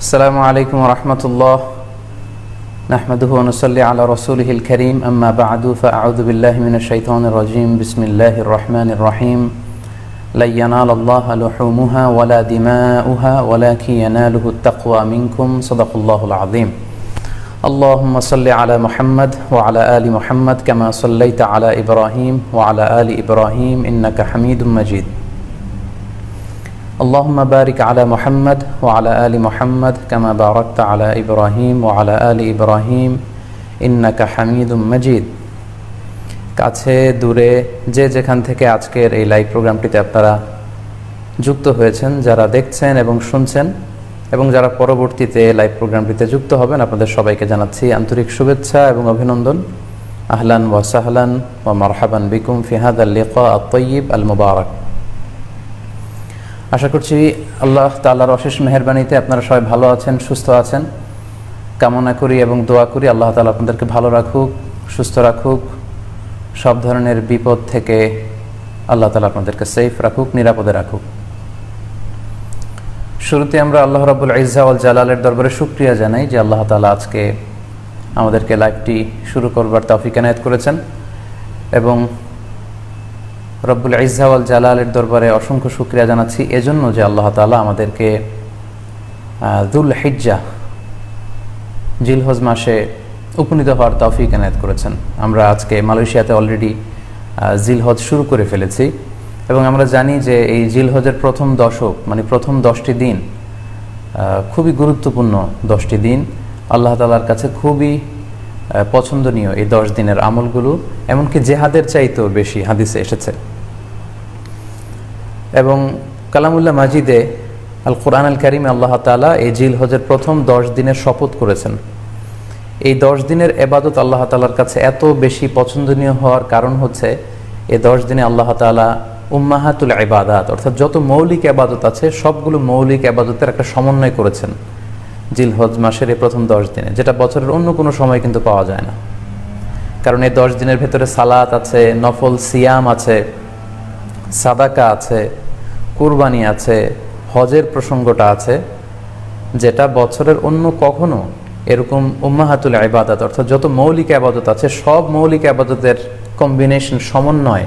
السلام عليكم ورحمة الله نحمده ونصلي على رسوله الكريم أما بعد فأعوذ بالله من الشيطان الرجيم بسم الله الرحمن الرحيم لن ينال الله لحومها ولا دماؤها ولكن يناله التقوى منكم صدق الله العظيم اللهم صل على محمد وعلى آل محمد كما صليت على إبراهيم وعلى آل إبراهيم إنك حميد مجيد اللهم بارك على محمد وعلى آل محمد كما باركت على إبراهيم وعلى آل إبراهيم إنك حميد مجيد কাছে দূরে যে যেখান থেকে আজকের এই লাইভ প্রোগ্রামটিতে আপনারা যুক্ত হয়েছেন, যারা দেখছেন এবং শুনছেন এবং যারা পরবর্তীতে লাইভ প্রোগ্রামটিতে যুক্ত হবেন, আপনাদের সবাইকে জানাচ্ছি আন্তরিক শুভেচ্ছা এবং অভিনন্দন। আহলান ওয়া সাহলান ওয়া মারহাবান বিকুম ফি হাযাল লিকা আত-তাইয়িব আল মুবারাক। আশা করছি আল্লাহ তাআলার অশেষ মেহেরবানিতে আপনারা সবাই ভালো আছেন, সুস্থ আছেন। কামনা করি এবং দোয়া করি আল্লাহ তাআলা আপনাদেরকে ভালো রাখুক, সুস্থ রাখুক, সব ধরনের বিপদ থেকে আল্লাহ তাআলা আপনাদেরকে সেফ রাখুক, নিরাপদে রাখুক। শুরুতে আমরা আল্লাহ রাব্বুল ইজ্জা ওয়াল জালালের দরবারে শুকরিয়া জানাই যে আল্লাহ তাআলা আজকে আমাদেরকে লাইভটি শুরু করবার তৌফিক এনায়েত করেছেন এবং রব্বুল ইজ্জা ওয়াল জালালের দরবারে অসংখ্য শুকরিয়া জানাচ্ছি এজন্য যে আল্লাহ তাআলা আমাদেরকে যুল হিজ্জাহ জিলহজ মাসে উপনীত হওয়ার তৌফিক এনায়েত করেছেন। আমরা আজকে মালয়েশিয়াতে অলরেডি জিলহজ শুরু করে ফেলেছি এবং আমরা জানি যে এই জিলহজের প্রথম দশক মানে প্রথম 10টি দিন খুবই গুরুত্বপূর্ণ 10টি দিন। আল্লাহ তাআলার কাছে খুবই পছন্দনীয় এই 10 দিনের আমলগুলো, এমনকি জেহাদের চাইতেও বেশি হাদিসে এসেছে। এবং কালামুল্লাহ মাজিদে আল কোরআন আল কারিমে আল্লাহ তাআলা এই জিলহজের প্রথম 10 দিনের শপথ করেছেন। এই 10 দিনের ইবাদত আল্লাহ তাআলার কাছে এত বেশি পছন্দনীয় হওয়ার কারণ হচ্ছে এই 10 দিনে আল্লাহ তাআলা উম্মাহাতুল ইবাদাত অর্থাৎ যত মৌলিক ইবাদত আছে সবগুলো মৌলিক ইবাদতের একটা সমন্বয় করেছেন জিলহজ মাসের এই প্রথম 10 দিনে, যেটা বছরের অন্য কোনো সময় কিন্তু পাওয়া যায় না। কারণ এই 10 দিনের ভেতরে সালাত আছে, নফল সিয়াম আছে, সাদাকা আছে, কুরবানি আছে, হজের প্রসঙ্গটা আছে, যেটা বছরের অন্য কখনো এরকম উম্মাহাতুল ইবাদাত অর্থাৎ যত মৌলিক ইবাদত আছে সব মৌলিক ইবাদতের কম্বিনেশন সমন্বয়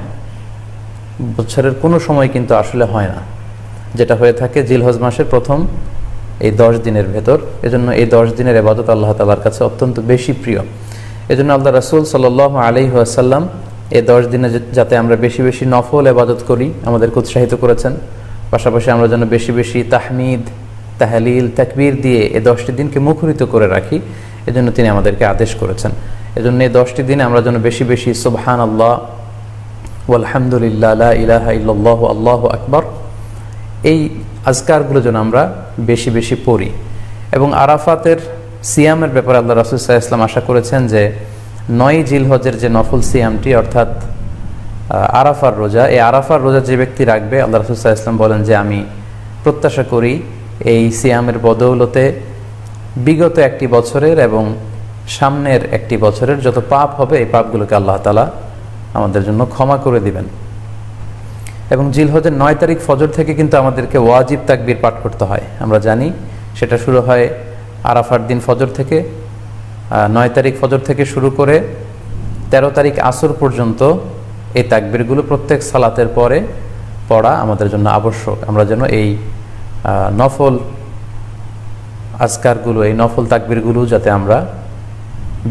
বছরের কোনো সময় কিন্তু আসলে হয় না, যেটা হয়ে থাকে জিলহজ মাসের প্রথম এই 10 দিনের ভেতর। এজন্য এই 10 দিনের ইবাদত আল্লাহ তাআলার কাছে অত্যন্ত বেশি প্রিয়। এজন্য আল্লাহ রাসূল সাল্লাল্লাহু আলাইহি ওয়াসাল্লাম এই 10 দিনে যাতে আমরা বেশি বেশি নফল ইবাদত করি আমাদেরকে উৎসাহিত করেছেন। পাশাপাশি আমরা যেন বেশি বেশি তাহমিদ, তাহলিল, তাকবীর দিয়ে এই 10টি দিনকে মুখরিত করে রাখি, এজন্য তিনি আমাদেরকে আদেশ করেছেন। এজন্য এই 10টি দিনে আমরা যেন বেশি বেশি সুবহানাল্লাহ ওয়ালহামদুলিল্লাহ লা ইলাহা ইল্লাল্লাহু আল্লাহু আকবার এই আজকারগুলো যেন আমরা বেশি বেশি পড়ি। এবং আরাফাতের সিয়ামের ব্যাপারে আল্লাহ রাসূল সাল্লাল্লাহু আলাইহি ওয়াসাল্লাম আশা করেছেন যে 9 জিলহজের যে নফল সিয়ামটি অর্থাৎ আরাফার রোজা, এই আরাফার রোজা যে ব্যক্তি রাখবে আল্লাহ রাসূল সাল্লাল্লাহু আলাইহি ওয়াসাল্লাম বলেন যে আমি প্রত্যাশা করি এই সিয়ামের বদৌলতে বিগত একটি বছরের এবং সামনের একটি বছরের যত পাপ হবে এই পাপগুলোকে আল্লাহ তাআলা আমাদের জন্য ক্ষমা করে দিবেন। এবং জিলহজের 9 তারিখ ফজর থেকে কিন্তু আমাদেরকে ওয়াজিব তাকবীর পাঠ করতে হয়, আমরা জানি সেটা শুরু হয় আরাফার দিন ফজর থেকে। 9 তারিখ ফজর থেকে শুরু করে 13 তারিখ আসর পর্যন্ত এই তাকবীরগুলো প্রত্যেক সালাতের পরে পড়া আমাদের জন্য আবশ্যক। আমরা যেন এই নফল আজকারগুলো, এই নফল তাকবীরগুলো যাতে আমরা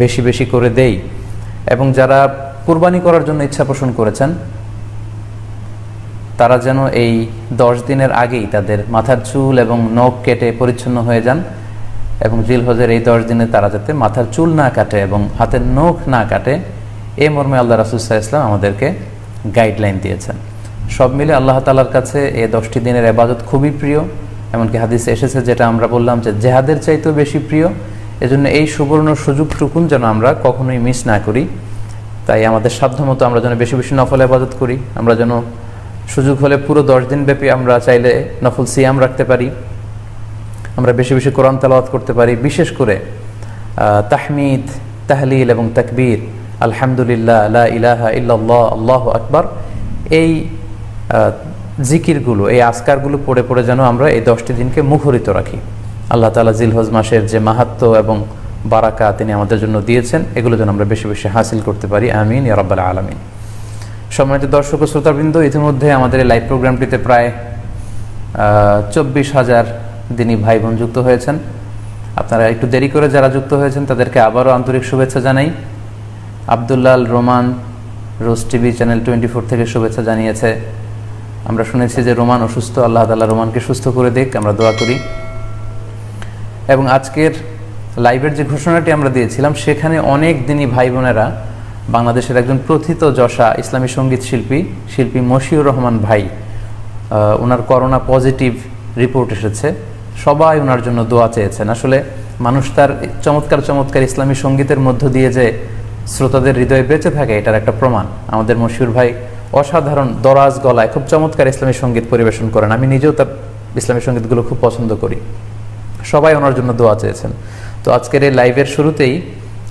বেশি বেশি করে দেই। এবং যারা কুরবানি করার জন্য ইচ্ছা পোষণ করেছেন তারা যেন এই 10 দিনের আগেই তাদের মাথার চুল এবং নখ কেটে পরিচ্ছন্ন হয়ে যান এবং জিলহজের এই 10 দিনে তারা যাতে মাথার চুল না কাটে এবং হাতের নখ না কাটে, এই মর্মে আল্লাহ রাসূল সাল্লাল্লাহু আলাইহি ওয়াসাল্লাম আমাদেরকে গাইডলাইন দিয়েছেন। সব মিলে আল্লাহ তাআলার কাছে এই 10টি দিনের ইবাদত খুবই প্রিয়, এমনকি হাদিসে এসেছে যেটা আমরা বললাম যে জেহাদের চাইতেও বেশি প্রিয়। এজন্য এই সুবর্ণ সুযোগটুকুন যেন আমরা কখনোই মিস না করি। তাই আমাদের সাধ্যমতো আমরা যেন বেশি বেশি নফল ইবাদত করি। আমরা যেন সুযোগ হলে পুরো 10 দিন ব্যাপী আমরা চাইলে নফল সিয়াম রাখতে পারি, আমরা বেশি বেশি কোরআন তেলাওয়াত করতে পারি, বিশেষ করে তাহমিদ, তাহলিল এবং তাকবীর, আলহামদুলিল্লাহ লা ইলাহা ইল্লাল্লাহ আল্লাহু আকবার এই জিকিরগুলো, এই আজকারগুলো পড়ে পড়ে যেন আমরা এই 10টি দিনকে মুখরিত রাখি। আল্লাহ তাআলা জিলহজ মাসের যে মাহাত্ম্য এবং বারাকা তিনি আমাদের জন্য দিয়েছেন, এগুলো যেন আমরা বেশি বেশি হাসিল করতে পারি। আমিন ইয়া রাব্বাল আলামিন। সম্মানিত দর্শক ও শ্রোতাবৃন্দ, ইতিমধ্যে আমাদের এই লাইভ প্রোগ্রামটিতে প্রায় 24,000 দিনী ভাই বোন যুক্ত হয়েছেন। আপনারা একটু দেরি করে যারা যুক্ত হয়েছেন তাদেরকে আবারও আন্তরিক শুভেচ্ছা জানাই। আব্দুল্লাহ রোমান রোজ টিভি চ্যানেল 24 থেকে শুভেচ্ছা জানিয়েছে। আমরা শুনেছি যে রোমান অসুস্থ, আল্লাহ তাআলা রোমানকে সুস্থ করে দিক, আমরা দোয়া করি। এবং আজকের লাইভের যে ঘোষণাটি আমরা দিয়েছিলাম, সেখানে অনেক দিনী ভাই বোনেরা, বাংলাদেশের একজন প্রথিতযশা ইসলামী সঙ্গীত শিল্পী মশিউর রহমান ভাই, ওনার করোনা পজিটিভ রিপোর্ট এসেছে। সবাই ওনার জন্য দোয়া চেয়েছেন। আসলে মানুষ তার চমৎকার চমৎকার ইসলামী সঙ্গীতের মধ্য দিয়ে যে শ্রোতাদের হৃদয়ে বেঁচে থাকে, এটার একটা প্রমাণ। আমাদের মশিউর ভাই অসাধারণ দরাজ গলায় খুব চমৎকার ইসলামী সঙ্গীত পরিবেশন করেন। আমি নিজেও তার ইসলামী সঙ্গীতগুলো খুব পছন্দ করি। সবাই ওনার জন্য দোয়া চেয়েছেন। তো আজকের এই লাইভের শুরুতেই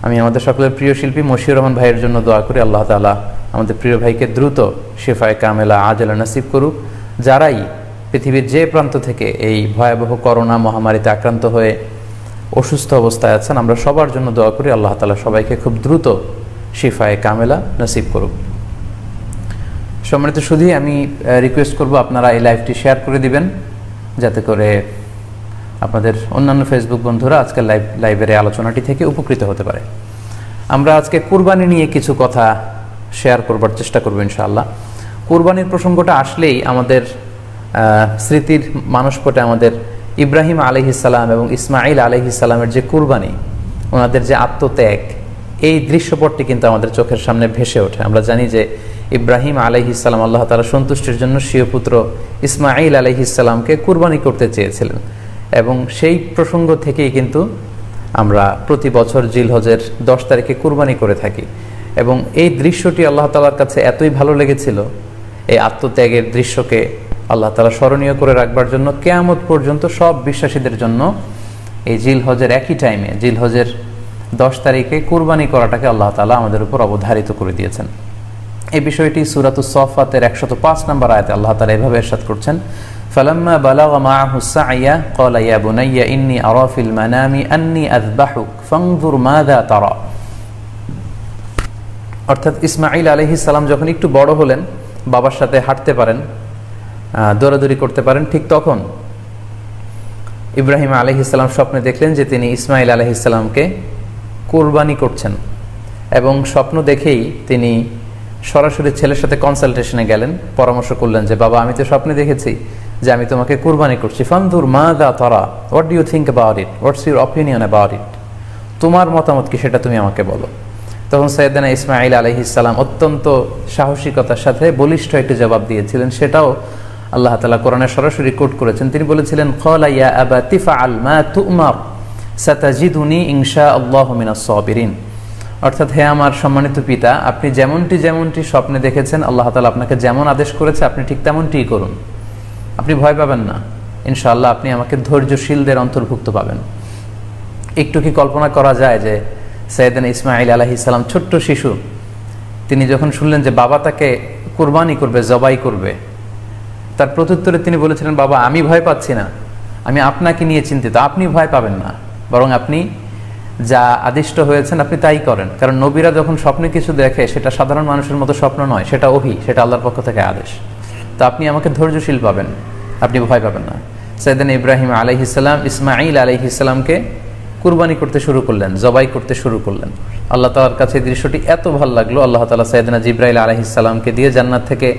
আমি আমাদের সকলের প্রিয় শিল্পী মশিউর রহমান ভাইয়ের জন্য দোয়া করি, আল্লাহ তাআলা আমাদের প্রিয় ভাইকে দ্রুত শিফায়ে কামেলা আজলা নসিব করুক। যারাই পৃথিবীর যে প্রান্ত থেকে এই ভয়াবহ করোনা মহামারীতে আক্রান্ত হয়ে অসুস্থ অবস্থায় আছেন, আমরা সবার জন্য দোয়া করি, আল্লাহ তাআলা সবাইকে খুব দ্রুত শিফায়ে কামেলা নসিব করুক। সম্মানিত শুধুই আমি রিকোয়েস্ট করব আপনারা এই লাইভটি শেয়ার করে দিবেন, যাতে করে আপনাদের অন্যান্য ফেসবুক বন্ধুরা আজকের লাইভের এই আলোচনাটি থেকে উপকৃত হতে পারে। আমরা আজকে কুরবানি নিয়ে কিছু কথা শেয়ার করবার চেষ্টা করব ইনশাআল্লাহ। কুরবানির প্রসঙ্গটা আসলেই আমাদের স্মৃতির মানসপটে আমাদের ইব্রাহিম আলাইহিস সালাম এবং ইসমাঈল আলাইহিস সালামের যে কুরবানি, ওনাদের যে আত্মত্যাগ, এই দৃশ্যপটটি কিন্তু আমাদের চোখের সামনে ভেসে ওঠে। আমরা জানি যে ইব্রাহিম আলাইহিস সালাম আল্লাহ তাআলা সন্তুষ্টির জন্য স্বীয় পুত্র ইসমাঈল আলাইহিস সালামকে কুরবানি করতে চেয়েছিলেন, এবং সেই প্রসঙ্গ থেকেই কিন্তু আমরা প্রতি বছর জিলহজের 10 তারিখে কুরবানি করে থাকি। এবং এই দৃশ্যটি আল্লাহ তাআলার কাছে এতই ভালো লেগেছিল, এই আত্মত্যাগের দৃশ্যকে আল্লাহ তাআলা স্মরণীয় করে রাখবার জন্য কিয়ামত পর্যন্ত সব বিশ্বাসীদের জন্য এই জিলহজের একই টাইমে, জিলহজের 10 তারিখে কুরবানি করাটাকে আল্লাহ তাআলা আমাদের উপর অবধারিত করে দিয়েছেন। এই বিষয়টি সূরাতুস সাফফাতের 105 নম্বর আয়াতে আল্লাহ তাআলা এভাবে ইরশাদ করছেন, فلما بلغ معه السعي قال يا بني إني أرى في المنام أني أذبحك فانظر ماذا ترى। অর্থাৎ ইসমাঈল আলাইহিস সালাম যখন একটু বড় হলেন, বাবার সাথে হাঁটতে পারেন, দৌড়াদৌড়ি করতে পারেন, ঠিক তখন ইব্রাহিম আলাইহিস সালাম স্বপ্নে দেখলেন যে তিনি ইসমাঈল আলাইহিস সালামকে কুরবানি করছেন, এবং স্বপ্ন দেখেই তিনি সরাসরি ছেলের সাথে কনসালটেশনে গেলেন, পরামর্শ করলেন যে বাবা, আমি তো স্বপ্নে দেখেছি যে আমি তোমাকে কুরবানি করছি, ফানজুর মাযা তারা, what do you think about it, what's your opinion about it, তোমার মতামত কি সেটা তুমি আমাকে বলো। তখন সাইয়েদনা ইসমাঈল আলাইহিস সালাম অত্যন্ত সাহসিকতার সাথে বলিষ্ঠ একটি জবাব দিয়েছিলেন। সেটাও আল্লাহ তাআলা কোরআনে সরাসরি কোট করেছেন। তিনি বলেছিলেন, ক্বালা ইয়া আবাতি ফাআল মা তু'মার সাতাজিদুনি ইনশাআল্লাহু মিনাস সাবিরিন। অর্থাৎ, হে আমার সম্মানিত পিতা, আপনি যেমনটি স্বপ্নে দেখেছেন, আল্লাহ তাআলা আপনাকে যেমন আদেশ করেছে আপনি ঠিক তেমনটিই করুন। আপনি ভয় পাবেন না, ইনশাআল্লাহ আপনি আমাকে ধৈর্যশীলদের অন্তর্ভুক্ত পাবেন। একটু কি কল্পনা করা যায় যে সাইয়েদনা ইসমাঈল আলাইহিস সালাম ছোট্ট শিশু, তিনি যখন শুনলেন যে বাবা তাকে কুরবানি করবে, জবাই করবে, তার প্রত্যুত্তরে তিনি বলেছিলেন, বাবা, আমি ভয় পাচ্ছি না, আমি আপনাকে নিয়ে চিন্তিত, আপনি ভয় পাবেন না, বরং আপনি যা আদিষ্ট হয়েছেন আপনি তাই করেন। কারণ নবীরা যখন স্বপ্নে কিছু দেখে, সেটা সাধারণ মানুষের মতো স্বপ্ন নয়, সেটা ওহী, সেটা আল্লাহর পক্ষ থেকে আদেশ। তো আপনি আমাকে ধৈর্যশীল পাবেন, আপনি ভয় পাবেন না। সাইয়েদনা ইব্রাহিম আলাইহিস সালাম ইসমাঈল আলাইহিস সালামকে কুরবানি করতে শুরু করলেন, জবাই করতে শুরু করলেন। আল্লাহ তাআলার কাছে দৃশ্যটি এত ভালো লাগলো, আল্লাহ তাআলা সাইয়েদনা জিবরাইল আলাইহিস সালামকে দিয়ে জান্নাত থেকে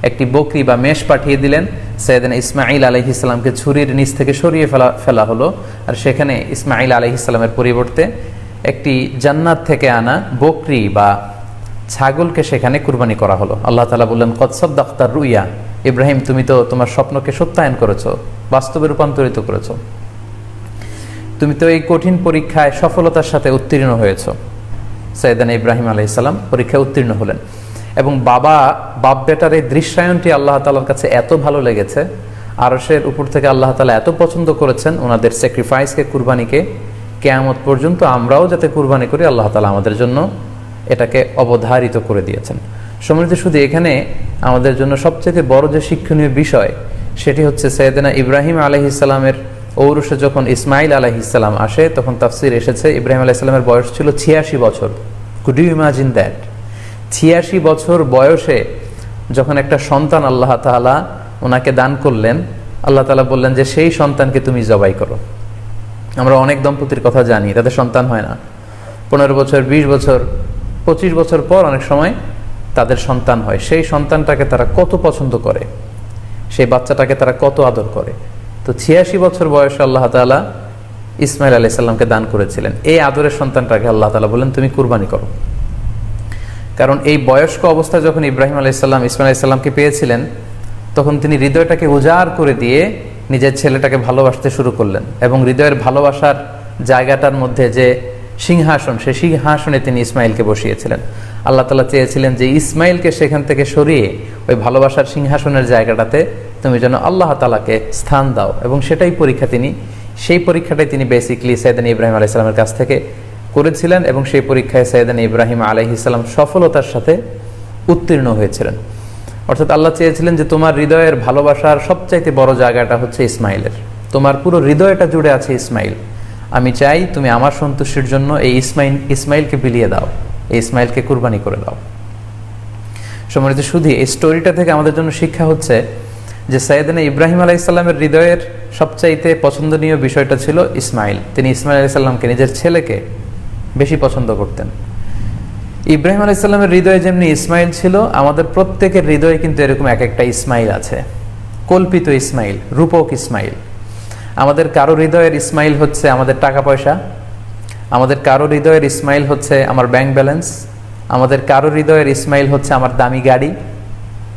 একটি বকরি বা মেষ পাঠিয়ে দিলেন। সাইয়েদনা ইসমাঈল আলাইহিস সালামকে ছুরির নিচ থেকে সরিয়ে ফেলা হলো, আর সেখানে ইসমাঈল আলাইহিস সালামের পরিবর্তে একটি জান্নাত থেকে আনা বকরি বা ছাগলকে সেখানে কুরবানি করা হলো। আল্লাহ তাআলা বললেন, কদ সাদ্দাকতা রুইয়া, ইব্রাহিম তুমি তো তোমার স্বপ্নকে সত্যায়ন করেছো, বাস্তবে রূপান্তরিত করেছো, তুমি তো এই কঠিন পরীক্ষায় সফলতার সাথে উত্তীর্ণ হয়েছ। সাইয়েদনা ইব্রাহিম আলাইহিস সালাম পরীক্ষায় উত্তীর্ণ হলেন, এবং বাপ বেটার এই দৃশ্যায়নটি আল্লাহ তাআলার কাছে এত ভালো লেগেছে, আরশের উপর থেকে আল্লাহ তাআলা এত পছন্দ করেছেন ওনাদের স্যাক্রিফাইসকে, কুরবানিকে, কিয়ামত পর্যন্ত আমরাও যাতে কুরবানি করি, আল্লাহ তাআলা আমাদের জন্য এটাকে অবধারিত করে দিয়েছেন। সম্মানিত, শুধু এখানে আমাদের জন্য সবচেয়ে বড় যে শিক্ষণীয় বিষয়, সেটি হচ্ছে সাইয়েদনা ইব্রাহিম আলাইহিস সালামের ঔরসে যখন ইসমাইল আলাইহিস সালাম আসে, তখন তাফসির এসেছে ইব্রাহিম আলাইহিস সালামের বয়স ছিল 86 বছর। Could you imagine that? 86 বছর বয়সে যখন একটা সন্তান আল্লাহ তাআলা ওনাকে দান করলেন, আল্লাহ তাআলা বললেন যে সেই সন্তানকে তুমি জবাই করো। আমরা অনেক দম্পতির কথা জানি, তাদের সন্তান হয় না, 15 বছর, 20 বছর, 25 বছর পর অনেক সময় তাদের সন্তান হয়। সেই সন্তানটাকে তারা কত পছন্দ করে, সেই বাচ্চাটাকে তারা কত আদর করে। তো 86 বছর বয়সে আল্লাহ তাআলা ইসমাইল আলাইহিস সালামকে দান করেছিলেন। এই আদরের সন্তানটাকে আল্লাহ তাআলা বললেন তুমি কুরবানি করো। কারণ এই বয়স্ক অবস্থায় যখন ইব্রাহিম আলাইহিস সালাম ইসমাইল আলাইহিস সালামকে পেয়েছিলেন, তখন তিনি হৃদয়টাকে উজাড় করে দিয়ে নিজের ছেলেটাকে ভালোবাসতে শুরু করলেন, এবং হৃদয়ের ভালোবাসার জায়গাটার মধ্যে যে সিংহাসন, সেই সিংহাসনে তিনি ইসমাইলকে বসিয়েছিলেন। আল্লাহ তাআলা চেয়েছিলেন যে ইসমাইলকে সেখান থেকে সরিয়ে ওই ভালোবাসার সিংহাসনের জায়গাটাতে তুমি যেন আল্লাহ তাআলাকে স্থান দাও, এবং সেটাই পরীক্ষা সেই পরীক্ষাটাই তিনি বেসিক্যালি সাইয়েদনা ইব্রাহিম আলাইহিস সালামের কাছ থেকে করেছিলেন, এবং সেই পরীক্ষায় সাইয়েদনা ইব্রাহিম আলাইহিস সালাম সফলতার সাথে উত্তীর্ণ হয়েছিলেন। অর্থাৎ আল্লাহ চেয়েছিলেন যে তোমার হৃদয়ের ভালোবাসার সবচাইতে বড় জায়গাটা হচ্ছে ইসমাইলের, তোমার পুরো হৃদয়টা জুড়ে আছে ইসমাইল। আমি চাই তুমি আমার সন্তুষ্টির জন্য এই ইসমাইলকে বিলিয়ে দাও, এই ইসমাইলকে কুরবানি করে দাও। সম্মানিত শুধু এই স্টোরিটা থেকে আমাদের জন্য শিক্ষা হচ্ছে যে সাইয়েদনা ইব্রাহিম আলাইহিস সালামের হৃদয়ের সবচাইতে পছন্দনীয় বিষয়টা ছিল ইসমাইল। তিনি ইসমাইল আলাইহিস সালামকে, নিজের ছেলেকে বেশি পছন্দ করতেন। ইব্রাহিম আলাইহিস সালামের হৃদয়ে যেমনি ইসমাইল ছিল, আমাদের প্রত্যেকের হৃদয়ে কিন্তু এরকম এক একটা ইসমাইল আছে, কল্পিত ইসমাইল, রূপক ইসমাইল। আমাদের কারো হৃদয়ের ইসমাইল হচ্ছে আমাদের টাকা পয়সা, আমাদের কারো হৃদয়ের ইসমাইল হচ্ছে আমার ব্যাংক ব্যালেন্স, আমাদের কারো হৃদয়ের ইসমাইল হচ্ছে আমার দামি গাড়ি,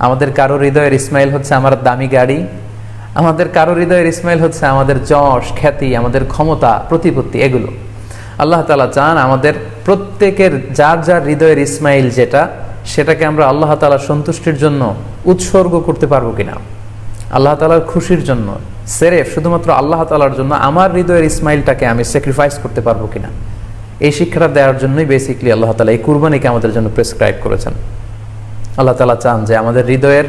আমাদের কারো হৃদয়ের ইসমাইল হচ্ছে আমার দামি গাড়ি, আমাদের কারো হৃদয়ের ইসমাইল হচ্ছে আমাদের যশ, খ্যাতি, আমাদের ক্ষমতা, প্রতিপত্তি, এগুলো। আল্লাহ তাআলা চান আমাদের প্রত্যেকের যার যার হৃদয়ের ইসমাইল যেটা, সেটাকে আমরা আল্লাহ তাআলার সন্তুষ্টির জন্য উৎসর্গ করতে পারবো কিনা, আল্লাহ তাআলার খুশির জন্য, সেরেফ শুধুমাত্র আল্লাহ তাআলার জন্য আমার হৃদয়ের ইসমাইলটাকে আমি স্যাক্রিফাইস করতে পারবো কিনা। এই শিক্ষাটা দেওয়ার জন্যই বেসিক্যালি আল্লাহ তাআলা এই কুরবানিকে আমাদের জন্য প্রেসক্রাইব করেছেন। আল্লাহ তাআলা চান যে আমাদের হৃদয়ের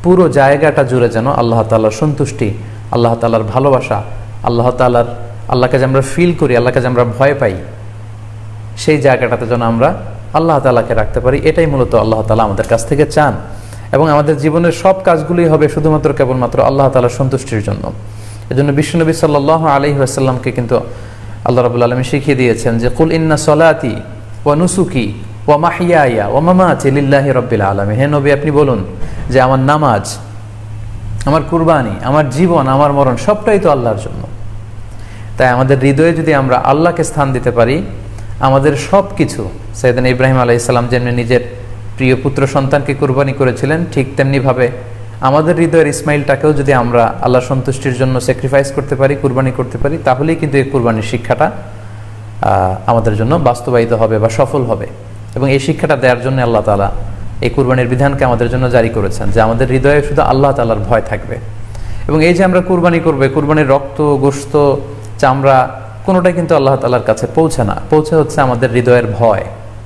পুরো জায়গাটা জুড়ে যেন আল্লাহ তাআলার সন্তুষ্টি, আল্লাহ তাআলার ভালোবাসা, আল্লাহকে যে আমরা ফিল করি, আল্লাহকে যে আমরা ভয় পাই, সেই জায়গাটাতে যেন আমরা আল্লাহ তাআলাকে রাখতে পারি। এটাই মূলত আল্লাহ তাআলা আমাদের কাছ থেকে চান, এবং আমাদের জীবনের সব কাজগুলোই হবে শুধুমাত্র কেবলমাত্র আল্লাহ তাআলার সন্তুষ্টির জন্য। এজন্য বিশ্বনবী সাল্লাল্লাহু আলাইহি ওয়াসাল্লামকে কিন্তু আল্লাহ রাব্বুল আলামিন শিখিয়ে দিয়েছেন যে কুল ইন্না সলাতি ওয়া নুসুকি ওয়া মাহইয়ায়া ওয়া মামাতি লিল্লাহি রাব্বিল আলামিন। হে নবী, আপনি বলুন যে আমার নামাজ, আমার কুরবানি, আমার জীবন, আমার মরণ সবটাই তো আল্লাহর জন্য। তাই আমাদের হৃদয়ে যদি আমরা আল্লাহকে স্থান দিতে পারি, আমাদের সব কিছু, সাইয়েদনা ইব্রাহিম আলাইহিস সালাম যেমনি নিজের প্রিয় পুত্র সন্তানকে কুরবানি করেছিলেন, ঠিক তেমনিভাবে আমাদের হৃদয়ের ইসমাইলটাকেও যদি আমরা আল্লাহ সন্তুষ্টির জন্য স্যাক্রিফাইস করতে পারি, কুরবানি করতে পারি, তাহলেই কিন্তু এই কুরবানির শিক্ষাটা আমাদের জন্য বাস্তবায়িত হবে বা সফল হবে। এবং এই শিক্ষাটা দেওয়ার জন্য আল্লাহ তাআলা এই কুরবানির বিধানকে আমাদের জন্য জারি করেছেন, যে আমাদের হৃদয়ে শুধু আল্লাহ তাআলার ভয় থাকবে। এবং এই যে আমরা কুরবানি করবে, কুরবানির রক্ত, গোশত, চামড়া কোনোটাই কিন্তু আল্লাহ তাআলার কাছে পৌঁছে না, পৌঁছে হচ্ছে আমাদের হৃদয়ের ভয়,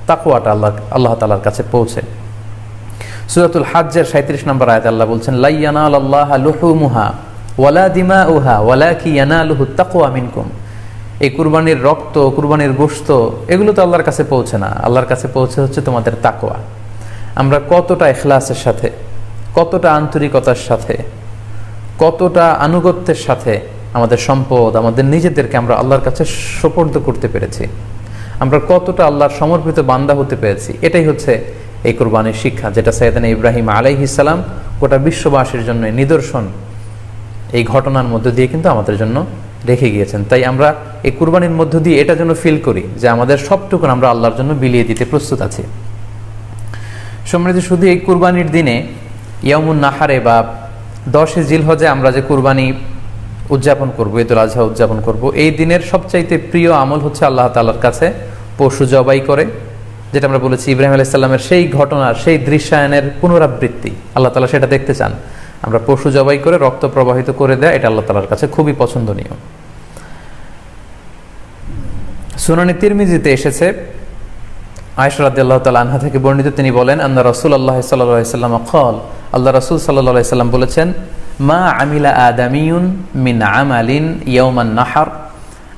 তাকওয়াটা আল্লাহ তাআলার কাছে পৌঁছে। সূরাতুল হজ্জের 37 নম্বর আয়াতে আল্লাহ বলছেন লা ইয়ানালাল্লাহা লুহুমুহা ওয়ালা দিমাউহা ওয়ালাকি ইয়ানালুহুত তাকওয়া মিনকুম। এই কুরবানির রক্ত, কুরবানির গোশত, এগুলো তো আল্লাহর কাছে পৌঁছে না, আল্লাহর কাছে পৌঁছে হচ্ছে তোমাদের তাকওয়া। আমরা কতটা ইখলাসের সাথে, কতটা আন্তরিকতার সাথে, কতটা আনুগত্যের সাথে আমাদের সম্পদ, আমাদের নিজেদেরকে আমরা আল্লাহর কাছে সোপর্দ করতে পেরেছি, আমরা কতটা আল্লাহর সমর্পিত বান্দা হতে পেরেছি, এটাই হচ্ছে এই কুরবানির শিক্ষা, যেটা সাইয়েদনা ইব্রাহিম আলাইহিস সালাম গোটা বিশ্ববাসীর জন্য নিদর্শন এই ঘটনার মধ্য দিয়ে কিন্তু আমাদের জন্য রেখে গিয়েছেন। তাই আমরা এই কুরবানির মধ্য দিয়ে এটা যেন ফিল করি যে আমাদের সবটুকু আমরা আল্লাহর জন্য বিলিয়ে দিতে প্রস্তুত আছি। সম্মানিত, শুধু এই কুরবানির দিনে ইয়াউমুন নাহারে বা 10 জিলহজে আমরা যে কুরবানি উদযাপন করব, ঈদুল আজহা উদযাপন করব, এই দিনের সবচাইতে প্রিয় আমল হচ্ছে আল্লাহ তাআলার কাছে পশু জবাই করে, যেটা আমরা বলেছি ইব্রাহিম আলাইহিস সালামের সেই ঘটনার, সেই দৃশ্যায়নের পুনরাবৃত্তি আল্লাহ তাআলা সেটা দেখতে চান। আমরা পশু জবাই করে রক্ত প্রবাহিত করে দেয়, এটা আল্লাহ তাআলার কাছে খুবই পছন্দনীয়। সুনানে তিরমিজিতে এসেছে, আয়েশা রাদিয়াল্লাহু তাআলা আনহা থেকে বর্ণিত, তিনি বলেন আন্না রাসূলুল্লাহ সাল্লাল্লাহু আলাইহি ওয়াসাল্লাম ক্বাল, আল্লাহ রাসূল সাল্লাল্লাহু আলাইহি ওয়াসাল্লাম বলেছেন মা আমিলা আদামিয়ুন মিন আমালিন ইয়াউমান নাহার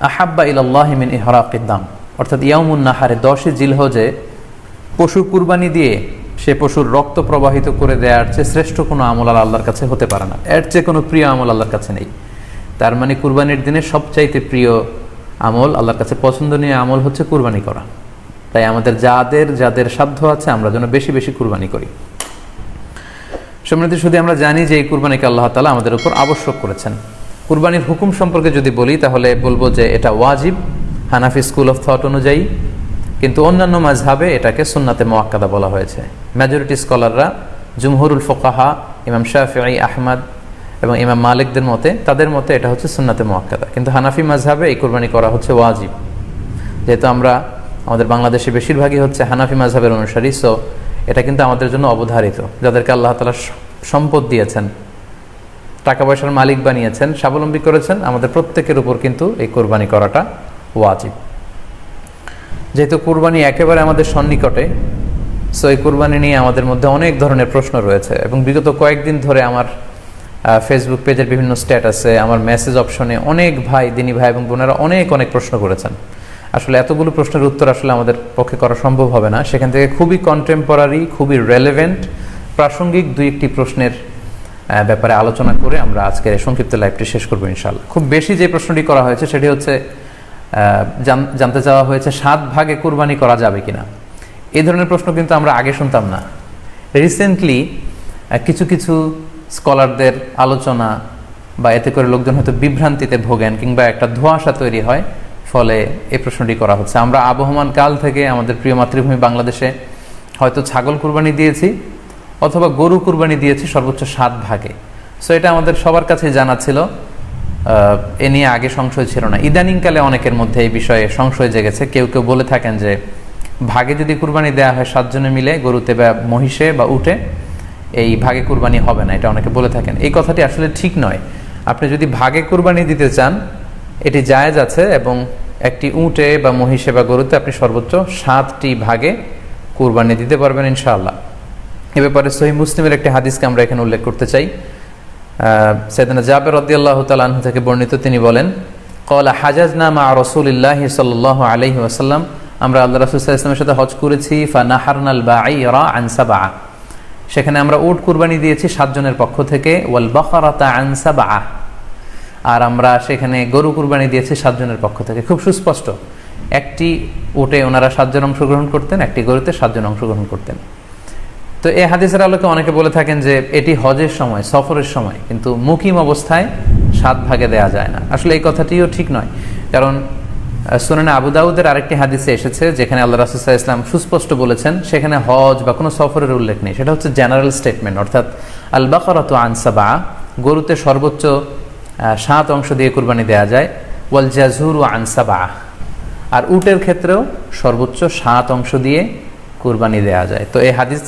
আহাব্বা ইলাল্লাহি মিন ইহরাকিদ দাম। অর্থাৎ ইয়াউমুন নাহারে 10 জিলহজে পশু কুরবানি দিয়ে সে পশুর রক্ত প্রবাহিত করে দেওয়ার চেয়ে শ্রেষ্ঠ কোনো আমল আল্লাহর কাছে হতে পারে না, এর চেয়ে কোনো প্রিয় আমল আল্লাহর কাছে নেই। তার মানে কুরবানির দিনে সবচাইতে প্রিয় আমল, আল্লাহর কাছে পছন্দনীয় আমল হচ্ছে কুরবানি করা। তাই আমাদের যাদের সাধ্য আছে আমরা যেন বেশি বেশি কুরবানি করি। সম্মানিত, শুধু আমরা জানি যে এই কুরবানিকে আল্লাহ তাআলা আমাদের উপর আবশ্যক করেছেন। কুরবানির হুকুম সম্পর্কে যদি বলি তাহলে বলবো যে এটা ওয়াজিব হানাফি স্কুল অফ থট অনুযায়ী, কিন্তু অন্যান্য মাযহাবে এটাকে সুন্নাতে মুআক্কাদা বলা হয়েছে। মেজরিটি স্কলাররা, জুমহুরুল ফুকাহা, ইমাম শাফিঈ, আহমদ এবং ইমাম মালিকদের মতে, তাদের মতে এটা হচ্ছে সুন্নাতে মুআক্কাদা। কিন্তু হানাফি মাযহাবে এই কুরবানি করা হচ্ছে ওয়াজিব। যেহেতু আমাদের বাংলাদেশে বেশিরভাগই হচ্ছে হানাফি মাযহাবের অনুসারী, সো এটা কিন্তু আমাদের জন্য অবধারিত। যাদেরকে আল্লাহ তাআলা সম্পদ দিয়েছেন, টাকা পয়সার মালিক বানিয়েছেন, স্বাবলম্বী করেছেন, আমাদের প্রত্যেকের উপর কিন্তু এই কুরবানি করাটা ওয়াজিব। যেহেতু কুরবানি একেবারে আমাদের সন্নিকটে, সো এই কুরবানি নিয়ে আমাদের মধ্যে অনেক ধরনের প্রশ্ন রয়েছে এবং বিগত কয়েকদিন ধরে আমার ফেসবুক পেজের বিভিন্ন স্ট্যাটাসে, আমার মেসেজ অপশনে অনেক ভাই, দিনী ভাই এবং বোনেরা অনেক প্রশ্ন করেছেন। আসলে এতগুলো প্রশ্নের উত্তর আসলে আমাদের পক্ষে করা সম্ভব হবে না। সেখান থেকে খুবই কন্টেম্পোরারি, খুবই রেলেভেন্ট, প্রাসঙ্গিক 2-1টি প্রশ্নের ব্যাপারে আলোচনা করে আমরা আজকের এই সংক্ষিপ্ত লাইভটি শেষ করবো ইনশাআল্লাহ। খুব বেশি যে প্রশ্নটি করা হয়েছে সেটি হচ্ছে জানতে চাওয়া হয়েছে 7 ভাগে কুরবানি করা যাবে কিনা। এই ধরনের প্রশ্ন কিন্তু আমরা আগে শুনতাম না। রিসেন্টলি কিছু স্কলারদের আলোচনা বা এতে করে লোকজন হয়তো বিভ্রান্তিতে ভোগেন কিংবা একটা ধোঁয়াশা তৈরি হয়, ফলে এই প্রশ্নটি করা হচ্ছে। আমরা আবহমান কাল থেকে আমাদের প্রিয় মাতৃভূমি বাংলাদেশে হয়তো ছাগল কুরবানি দিয়েছি অথবা গরু কুরবানি দিয়েছি সর্বোচ্চ 7 ভাগে। সো এটা আমাদের সবার কাছে জানা ছিল, এ নিয়ে আগে সংশয় ছিল না। ইদানিংকালে অনেকের মধ্যে এই বিষয়ে সংশয় জেগেছে। কেউ বলে থাকেন যে ভাগে যদি কুরবানি দেওয়া হয় 7 জনে মিলে, গরুতে বা মহিষে বা উটে, এই ভাগে কুরবানি হবে না, এটা অনেকে বলে থাকেন। এই কথাটি আসলে ঠিক নয়। আপনি যদি ভাগে কুরবানি দিতে চান এটি জায়েজ আছে, এবং একটি উটে বা মহিষে বা গরুতে আপনি সর্বোচ্চ 7টি ভাগে কুরবানি দিতে পারবেন ইনশাআল্লাহ। এ ব্যাপারে সহিহ মুসলিমের একটি হাদিসকে আমরা এখানে উল্লেখ করতে চাই। সাইয়েদনা জাবের রাদিয়াল্লাহু তাআলা আনহু থেকে বর্ণিত, তিনি বলেন, ক্বালা হাজাজনা মা রাসূলিল্লাহি সাল্লাল্লাহু আলাইহি ওয়াসাল্লাম, আমরা আল্লাহ রাসূল সাল্লাল্লাহু আলাইহি ওয়াসাল্লামের সাথে হজ করেছি। ফানাহারনাল বাঈরা আন সাবআ, সেখানে আমরা উট কুরবানি দিয়েছি 7 জনের পক্ষ থেকে। ওয়াল বাকারাতা আন সাবআ, আর আমরা সেখানে গরু কুরবানি দিয়েছি 7 জনের পক্ষ থেকে। খুব সুস্পষ্ট, একটি উটে ওনারা 7 জন অংশগ্রহণ করতেন, একটি গরুতে 7 জন অংশগ্রহণ করতেন। তো এই হাদিসের আলোকে অনেকে বলে থাকেন যে এটি হজের সময়, সফরের সময়, কিন্তু মুকিম অবস্থায় 7 ভাগে দেয়া যায় না। আসলে এই কথাটিও ঠিক নয়, কারণ সুনানে আবু দাউদের আরেকটি হাদিসে এসেছে যেখানে আল্লাহ রাসূল সাল্লাল্লাহু আলাইহি ওয়াসাল্লাম সুস্পষ্ট বলেছেন, সেখানে হজ বা কোনো সফরের উল্লেখ নেই। সেটা হচ্ছে জেনারেল স্টেটমেন্ট, অর্থাৎ আল বাকারাতু আন সাবআ, গরুতে সর্বোচ্চ 7 অংশ দিয়ে কুরবানি দেয়া যায়। ওয়াল জাযুরু আন সাবআ, আর উটের ক্ষেত্রেও সর্বোচ্চ 7 অংশ দিয়ে কুরবানি দেয়া যায়। তো এই হাদিস,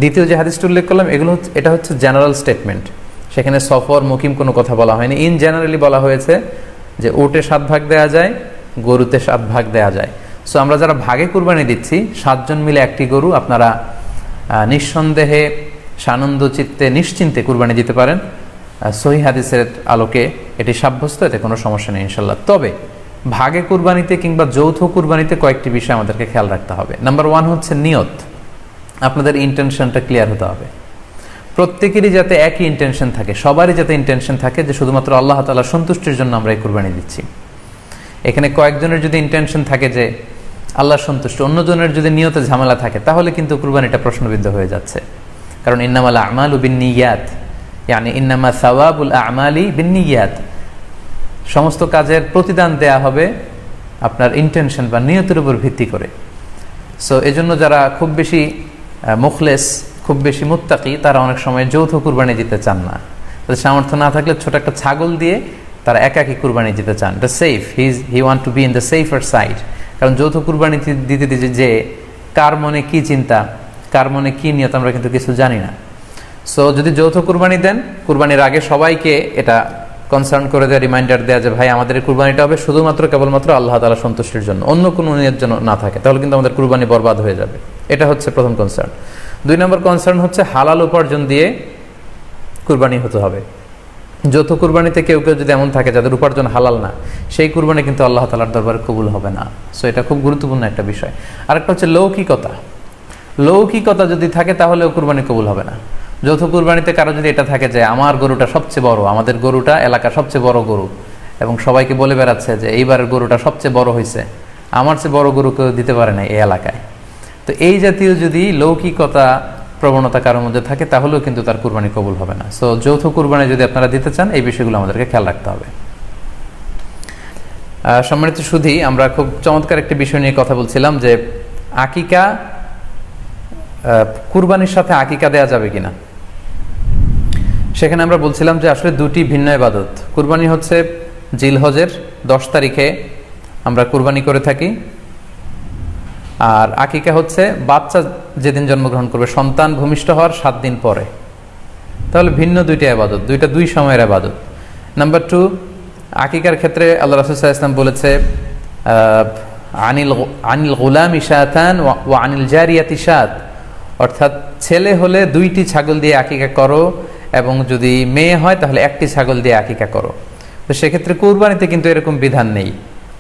দ্বিতীয় যে হাদিসটি উল্লেখ করলাম, এটা হচ্ছে জেনারেল স্টেটমেন্ট। সেখানে সফর, মুকিম কোনো কথা বলা হয়নি। ইন জেনারেলি বলা হয়েছে যে উটে 7 ভাগ দেয়া যায়, গরুতে 7 ভাগ দেয়া যায়। সো আমরা যারা ভাগে কুরবানি দিচ্ছি 7 জন মিলে একটি গরু, আপনারা নিঃসন্দেহে সানন্দ চিত্তে নিশ্চিন্তে কুরবানি দিতে পারেন। সহিহ হাদিসের আলোকে এটি সাব্যস্ত, এতে কোনো সমস্যা নেই ইনশাল্লাহ। তবে ভাগে কুরবানিতে কিংবা যৌথ কুরবানিতে কয়েকটি বিষয় আমাদেরকে খেয়াল রাখতে হবে। নাম্বার 1 হচ্ছে নিয়ত। আপনাদের ইন্টেনশনটা ক্লিয়ার হতে হবে। প্রত্যেকেরই যাতে একই ইন্টেনশন থাকে, সবারই যাতে ইন্টেনশন থাকে যে শুধুমাত্র আল্লাহ তাআলার সন্তুষ্টির জন্য আমরা এই কুরবানি দিচ্ছি। এখানে কয়েকজনের যদি ইন্টেনশন থাকে যে আল্লাহর সন্তুষ্টি, অন্যজনের যদি নিয়তে ঝামেলা থাকে, তাহলে কিন্তু কুরবানিটা প্রশ্নবিদ্ধ হয়ে যাচ্ছে। কারণ ইন্নামাল আমালু বিন্নিয়াত, ইয়ানি ইন্নামা সাওয়াবুল আমালি বিন্নিয়াত, সমস্ত কাজের প্রতিদান দেয়া হবে আপনার ইন্টেনশন বা নিয়তের উপর ভিত্তি করে। সো এজন্য যারা খুব বেশি মুখলেস, খুব বেশি মুত্তাকি, তারা অনেক সময় যৌথ কুরবানি দিতে চান না। তাদের সামর্থ্য না থাকলে ছোট একটা ছাগল দিয়ে তারা একাকী কুরবানি দিতে চান। এটা safe, he want to be in the safer side. কারণ যৌথ কুরবানি দিতে দিতে যে কার মনে কি চিন্তা, কার মনে কি নিয়ত, আমরা কিন্তু কিছু জানি না। সো যদি যৌথ কুরবানি দেন, কুরবানির আগে সবাইকে এটা কনসার্ন করে দেওয়া, রিমাইন্ডার দেওয়া যে ভাই আমাদের কুরবানিটা হবে শুধুমাত্র কেবলমাত্র আল্লাহ তাআলা সন্তুষ্টির জন্য, অন্য কোনো নিয়তের জন্য না থাকে, তাহলে কিন্তু আমাদের কুরবানি বরবাদ হয়ে যাবে। এটা হচ্ছে প্রথম কনসার্ন। 2 নম্বর কনসার্ন হচ্ছে হালাল উপার্জন দিয়ে কুরবানি হতে হবে। যৌথ কুরবানিতে কেউ কেউ যদি এমন থাকে যাদের উপার্জন হালাল না, সেই কুরবানি কিন্তু আল্লাহ তাআলার দরবারে কবুল হবে না। সো এটা খুব গুরুত্বপূর্ণ একটা বিষয়। আরেকটা হচ্ছে লৌকিকতা। লৌকিকতা যদি থাকে তাহলেও কুরবানি কবুল হবে না। যৌথ কুরবানিতে কারো যদি এটা থাকে যে আমার গরুটা সবচেয়ে বড়, আমাদের গরুটা এলাকার সবচেয়ে বড় গরু, এবং সবাইকে বলে বেড়াচ্ছে যে এইবারের গরুটা সবচেয়ে বড় হয়েছে, আমার চেয়ে বড় গরু কেউ দিতে পারে না এই এলাকায়। তো এই জাতীয় যদি লৌকিকতা প্রবণতা কারোর মধ্যে থাকে তাহলেও কিন্তু তার কুরবানি কবুল হবে না। সো যৌথ কুরবানি যদি আপনারা দিতে চান এই বিষয়গুলো আমাদেরকে খেয়াল রাখতে হবে। সম্মানিত সুধী, আমরা খুব চমৎকার একটি বিষয় নিয়ে কথা বলছিলাম যে আকিকা, কুরবানির সাথে আকিকা দেয়া যাবে কিনা। সেখানে আমরা বলছিলাম যে আসলে দুটি ভিন্ন ইবাদত। কুরবানি হচ্ছে জিলহজের 10 তারিখে আমরা কুরবানি করে থাকি, আর আকিকা হচ্ছে বাচ্চা যেদিন জন্মগ্রহণ করবে, সন্তান ভূমিষ্ঠ হওয়ার 7 দিন পরে। তাহলে ভিন্ন দুইটা ইবাদত, দুই সময়ের ইবাদত। নাম্বার 2, আকিকার ক্ষেত্রে আল্লাহ রাসূল সাল্লাল্লাহু আলাইহি ওয়াসাল্লাম বলেছে আনিল গুলামি শাতান ওয়া আনিল জারিয়াতি শাত, অর্থাৎ ছেলে হলে 2টি ছাগল দিয়ে আকিকা করো, এবং যদি মেয়ে হয় তাহলে 1টি ছাগল দিয়ে আকিকা করো। তো সেক্ষেত্রে কুরবানিতে কিন্তু এরকম বিধান নেই।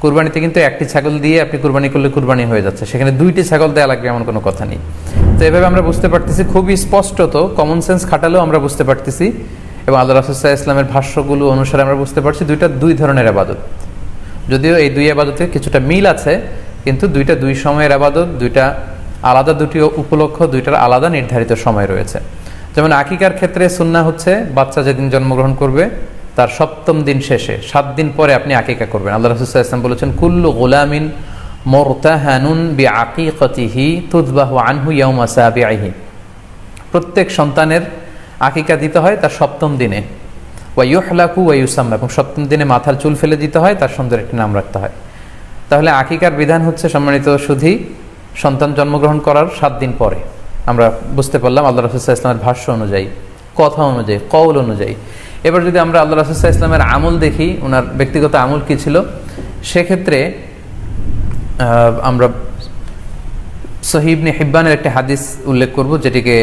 কুরবানিতে কিন্তু 1টি ছাগল দিয়ে আপনি কুরবানি করলে কুরবানি হয়ে যাচ্ছে, সেখানে 2টি ছাগল দেওয়া লাগবে এমন কোনো কথা নেই। তো এভাবে আমরা বুঝতে পারতেছি, খুবই স্পষ্টত কমন সেন্স খাটালেও আমরা বুঝতে পারতেছি, এবং আল্লাহ রাসূল সাল্লাল্লাহু আলাইহি ওয়াসাল্লামের ভাষ্যগুলো অনুসারে আমরা বুঝতে পারছি দুই ধরনের ইবাদত। যদিও এই দুই ইবাদতে কিছুটা মিল আছে, কিন্তু দুই সময়ের ইবাদত, আলাদা দুটি উপলক্ষ, দুইটার আলাদা নির্ধারিত সময় রয়েছে। যেমন আকিকার ক্ষেত্রে সুন্নাহ হচ্ছে বাচ্চা যেদিন জন্মগ্রহণ করবে তার 7ম দিন শেষে 7 দিন পরে আপনি আকিকা করবেন। আল্লাহ রাসূল সাল্লাল্লাহু আলাইহি ওয়াসাল্লাম বলেছেন কুল্লু গুলামিন মুরতাহানুন বিআকিকাতিহি তুযবাহু আনহু ইয়াওমা সাবিহি, প্রত্যেক সন্তানের আকিকা দিতে হয় তার 7ম দিনে, ওয়া ইউহলাকু ওয়া ইউসাম্মা, এবং 7ম দিনে মাথার চুল ফেলে দিতে হয়, তার সুন্দর একটি নাম রাখতে হয়। তাহলে আকিকার বিধান হচ্ছে সম্মানিত সুধী সন্তান জন্মগ্রহণ করার 7 দিন পরে। আমরা বুঝতে পারলাম আল্লাহ রাসূল সাল্লাল্লাহু আলাইহি ওয়াসাল্লামের ভাষ্য অনুযায়ী, কথা অনুযায়ী, কওল অনুযায়ী। এবার যদি আমরা আল্লাহ রাসূল সাল্লাল্লাহু আলাইহি ওয়াসাল্লামের আমল দেখি, ওনার ব্যক্তিগত আমল কি ছিল, সেক্ষেত্রে আমরা সহিহ ইবনে হিব্বানের একটি হাদিস উল্লেখ করব, যেটিকে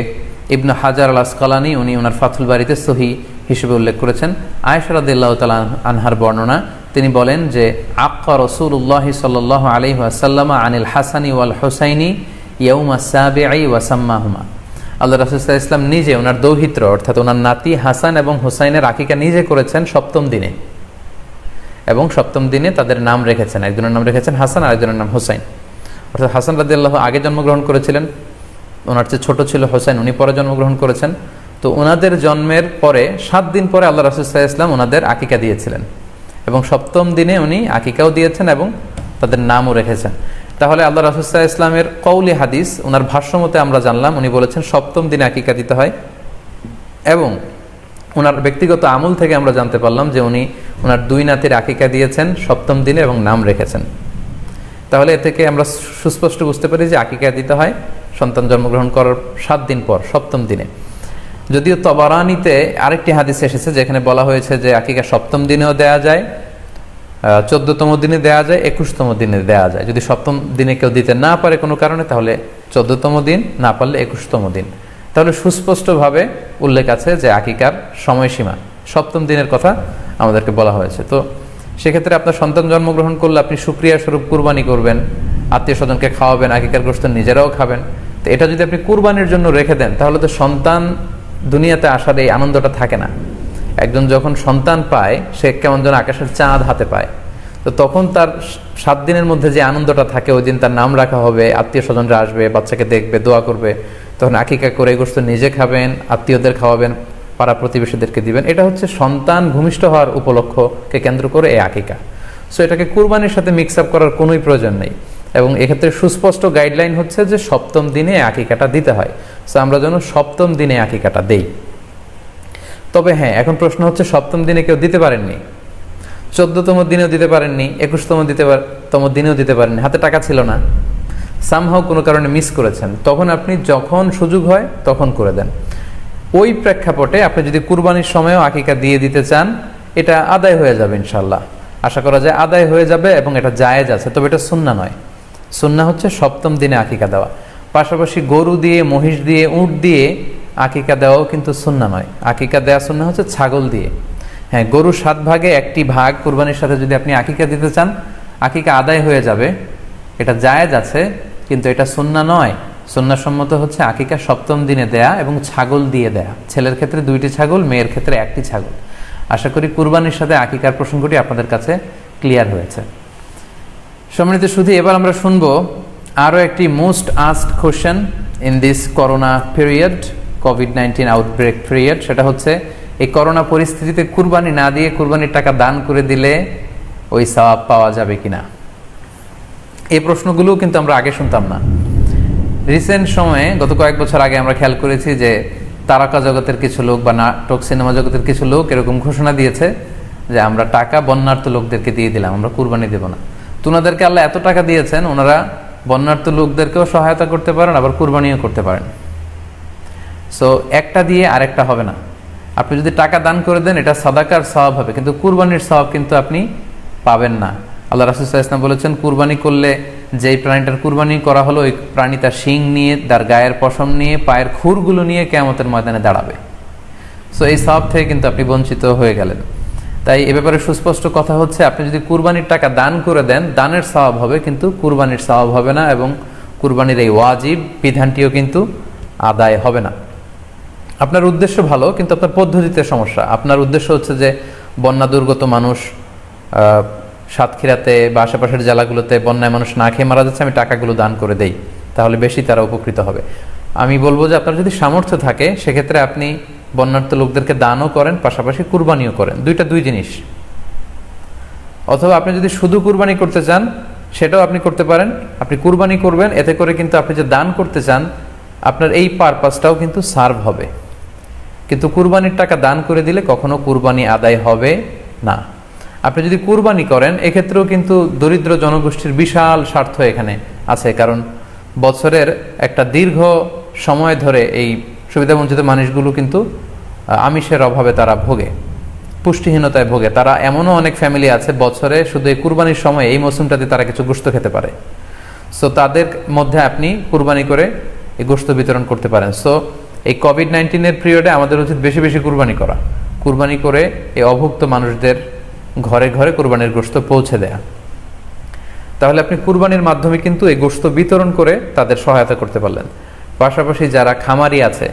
ইবনে হাজার আল আসকালানি উনি ওনার ফাথুল বারিতে সহিহ হিসেবে উল্লেখ করেছেন। আয়েশা রাদিয়াল্লাহু তাআলা আনহার বর্ণনা, তিনি বলেন যে আক্কা রাসূলুল্লাহ সাল্লাল্লাহু আলাইহি ওয়াসাল্লাম আনিল হাসানি ওয়াল হুসাইনি ইয়াউমা সাবিঈ ওয়া সাম্মাহুমা, আল্লাহ রাসূল সাল্লাল্লাহু আলাইহি ওয়াসাল্লাম নিজে ওনার দৌহিত্র অর্থাৎ ওনার নাতি হাসান এবং হুসাইনের আকিকা নিজে করেছেন 7ম দিনে, এবং 7ম দিনে তাদের নাম রেখেছেন, একজনের নাম রেখেছেন হাসান আর একজনের নাম হুসাইন। অর্থাৎ হাসান রাদিয়াল্লাহু আগে জন্মগ্রহণ করেছিলেন, ওনার চেয়ে ছোট ছিল হুসাইন, উনি পরে জন্মগ্রহণ করেছেন। তো ওনাদের জন্মের পরে 7 দিন পরে আল্লাহ রাসূল সাল্লাল্লাহু আলাইহি ওয়াসাল্লাম ওনাদের আকিকা দিয়েছিলেন, এবং 7ম দিনে উনি আকিকাও দিয়েছেন এবং তাদের নামও রেখেছেন। তাহলে আল্লাহ রাসূল সাল্লাল্লাহু আলাইহি ওয়াসাল্লামের কওলি হাদিস, ওনার ভাষ্য মতে আমরা জানলাম উনি বলেছেন 7ম দিনে আকিকা দিতে হয়, এবং ওনার ব্যক্তিগত আমল থেকে আমরা জানতে পারলাম যে উনি ওনার 2 নাতির আকিকা দিয়েছেন 7ম দিনে এবং নাম রেখেছেন। তাহলে এ থেকে আমরা সুস্পষ্ট বুঝতে পারি যে আকিকা দিতে হয় সন্তান জন্মগ্রহণ করার 7 দিন পর, 7ম দিনে। যদিও তবারানিতে আরেকটি হাদিস এসেছে যেখানে বলা হয়েছে যে আকিকা 7ম দিনেও দেয়া যায়, 14তম দিনে দেয়া যায়, 21তম দিনে দেয়া যায়। যদি 7ম দিনে কেউ দিতে না পারে কোনো কারণে, তাহলে 14তম দিন, না পারলে 21তম দিন। তাহলে সুস্পষ্টভাবে উল্লেখ আছে যে আকিকার সময়সীমা 7ম দিনের কথা আমাদেরকে বলা হয়েছে। তো সেক্ষেত্রে আপনার সন্তান জন্মগ্রহণ করলে আপনি শুকরিয়া স্বরূপ কুরবানি করবেন, আত্মীয় স্বজনকে খাওয়াবেন, আকিকার গোশত নিজেরাও খাবেন। তো এটা যদি আপনি কুরবানির জন্য রেখে দেন তাহলে তো সন্তান দুনিয়াতে আসার এই আনন্দটা থাকে না। একজন যখন সন্তান পায় সে কেমন যেন আকাশের চাঁদ হাতে পায়, তো তখন তার 7 দিনের মধ্যে যে আনন্দটা থাকে, ওই দিন তার নাম রাখা হবে, আত্মীয় স্বজনরা আসবে, বাচ্চাকে দেখবে, দোয়া করবে, তখন আকিকা করে গোশত নিজে খাবেন, আত্মীয়দের খাওয়াবেন, পাড়া প্রতিবেশীদেরকে দিবেন। এটা হচ্ছে সন্তান ভূমিষ্ঠ হওয়ার উপলক্ষকে কেন্দ্র করে এই আকিকা। সো এটাকে কুরবানির সাথে মিক্স আপ করার কোনোই প্রয়োজন নেই, এবং এক্ষেত্রে সুস্পষ্ট গাইডলাইন হচ্ছে যে 7ম দিনে আকিকাটা দিতে হয়। সো আমরা যেন 7ম দিনে আকিকাটা দেই। তবে হ্যাঁ, এখন প্রশ্ন হচ্ছে 7ম দিনে কেউ দিতে পারেননি, 14তম দিনেও দিতে পারেননি, 21তম দিনেও দিতে পারেননি, হাতে টাকা ছিল না, সামহাও কোনো কারণে মিস করেছেন, তখন আপনি যখন সুযোগ হয় তখন করে দেন। ওই প্রেক্ষাপটে আপনি যদি কুরবানির সময়ও আকিকা দিয়ে দিতে চান, এটা আদায় হয়ে যাবে ইনশাল্লাহ, আশা করা যায় আদায় হয়ে যাবে, এবং এটা জায়েজ আছে। তবে এটা সুন্নাহ নয়। সুন্নাহ হচ্ছে 7ম দিনে আকিকা দেওয়া। পাশাপাশি গরু দিয়ে, মহিষ দিয়ে, উট দিয়ে আকিকা দেওয়াও কিন্তু সুন্নাহ নয়। আকিকা দেওয়া সুন্নাহ হচ্ছে ছাগল দিয়ে, হ্যাঁ, গরুর 7 ভাগে একটি ভাগ কুরবানির সাথে যদি আপনি আকিকা দিতে চান, আকিকা আদায় হয়ে যাবে, এটা জায়েজ আছে, কিন্তু এটা সুন্নাহ নয়। সুন্নাহসম্মত হচ্ছে আকিকা 7ম দিনে দেয়া এবং ছাগল দিয়ে দেয়া। ছেলের ক্ষেত্রে 2টি ছাগল, মেয়ের ক্ষেত্রে 1টি ছাগল। আশা করি কুরবানির সাথে আকিকার প্রসঙ্গটি আপনাদের কাছে ক্লিয়ার হয়েছে। সম্মানিত শুধু এবার আমরা শুনবো আরও একটি most asked question in this corona period, COVID-19 outbreak period. সেটা হচ্ছে, এই করোনা পরিস্থিতিতে কুরবানি না দিয়ে কুরবানির টাকা দান করে দিলে ওই সওয়াব পাওয়া যাবে কিনা। এই প্রশ্নগুলোও কিন্তু আমরা আগে শুনতাম না। রিসেন্ট সময়ে গত কয়েক বছর আগে আমরা খেয়াল করেছি যে তারকা জগতের কিছু লোক বা নাটক সিনেমা জগতের কিছু লোক এরকম ঘোষণা দিয়েছে যে আমরা টাকা বন্যার্ত লোকদেরকে দিয়ে দিলাম, আমরা কুরবানি দেব না। তো ওনাদেরকে আল্লাহ এত টাকা দিয়েছেন, ওনারা বন্যার্ত লোকদেরকেও সহায়তা করতে পারেন, আবার কুরবানিও করতে পারেন। সো একটা দিয়ে আরেকটা হবে না। আপনি যদি টাকা দান করে দেন এটা সাদাকার সওয়াব হবে, কিন্তু কুরবানির সওয়াব কিন্তু আপনি পাবেন না। আল্লাহ রাসূল সাল্লাল্লাহু আলাইহি ওয়াসাল্লাম বলেছেন, কুরবানি করলে যেই প্রাণীটার কুরবানি করা হলো ওই প্রাণী তার শিং নিয়ে, তার গায়ের পশম নিয়ে, পায়ের খুরগুলো নিয়ে কিয়ামতের ময়দানে দাঁড়াবে। সো এই সওয়াব থেকে কিন্তু আপনি বঞ্চিত হয়ে গেলেন। তাই এ ব্যাপারে সুস্পষ্ট কথা হচ্ছে, আপনি যদি কুরবানির টাকা দান করে দেন, দানের সওয়াব হবে, কিন্তু কুরবানির সওয়াব হবে না, এবং কুরবানির এই ওয়াজিব বিধানটিও কিন্তু আদায় হবে না। আপনার উদ্দেশ্য ভালো, কিন্তু আপনার পদ্ধতিতে সমস্যা। আপনার উদ্দেশ্য হচ্ছে যে বন্যা দুর্গত মানুষ, সাতক্ষীরাতে বা আশেপাশের জেলাগুলোতে বন্যায় মানুষ না খেয়ে মারা যাচ্ছে, আমি টাকাগুলো দান করে দেই, তাহলে বেশি তারা উপকৃত হবে। আমি বলবো যে আপনার যদি সামর্থ্য থাকে সেক্ষেত্রে আপনি বন্যার্ত লোকদেরকে দানও করেন, পাশাপাশি কুরবানিও করেন, দুই জিনিস। অথবা আপনি যদি শুধু কুরবানি করতে চান সেটাও আপনি করতে পারেন। আপনি কুরবানি করবেন, এতে করে কিন্তু আপনি যে দান করতে চান আপনার এই পারপাসটাও কিন্তু সার্ভ হবে। কিন্তু কুরবানির টাকা দান করে দিলে কখনো কুরবানি আদায় হবে না। আপনি যদি কুরবানি করেন এক্ষেত্রেও কিন্তু দরিদ্র জনগোষ্ঠীর বিশাল স্বার্থ এখানে আছে, কারণ বছরের একটা দীর্ঘ সময় ধরে এই সুবিধাবঞ্চিত মানুষগুলো কিন্তু আমিষের অভাবে তারা ভোগে, পুষ্টিহীনতায় ভোগে। তারা এমনও অনেক ফ্যামিলি আছে বছরে শুধু এই কুরবানির সময় এই মৌসুমটাতে তারা কিছু গোশত খেতে পারে। সো তাদের মধ্যে আপনি কুরবানি করে এই গোশত বিতরণ করতে পারেন। সো এই কোভিড-19 পিরিয়ডে আমাদের উচিত বেশি বেশি কুরবানি করা, কুরবানি করে এই অভুক্ত মানুষদের ঘরে ঘরে কুরবানির গোশত পৌঁছে দেয়া। তাহলে আপনি কুরবানির মাধ্যমে কিন্তু এই গোশত বিতরণ করে তাদের সহায়তা করতে পারলেন। পাশাপাশি যারা খামারি আছে,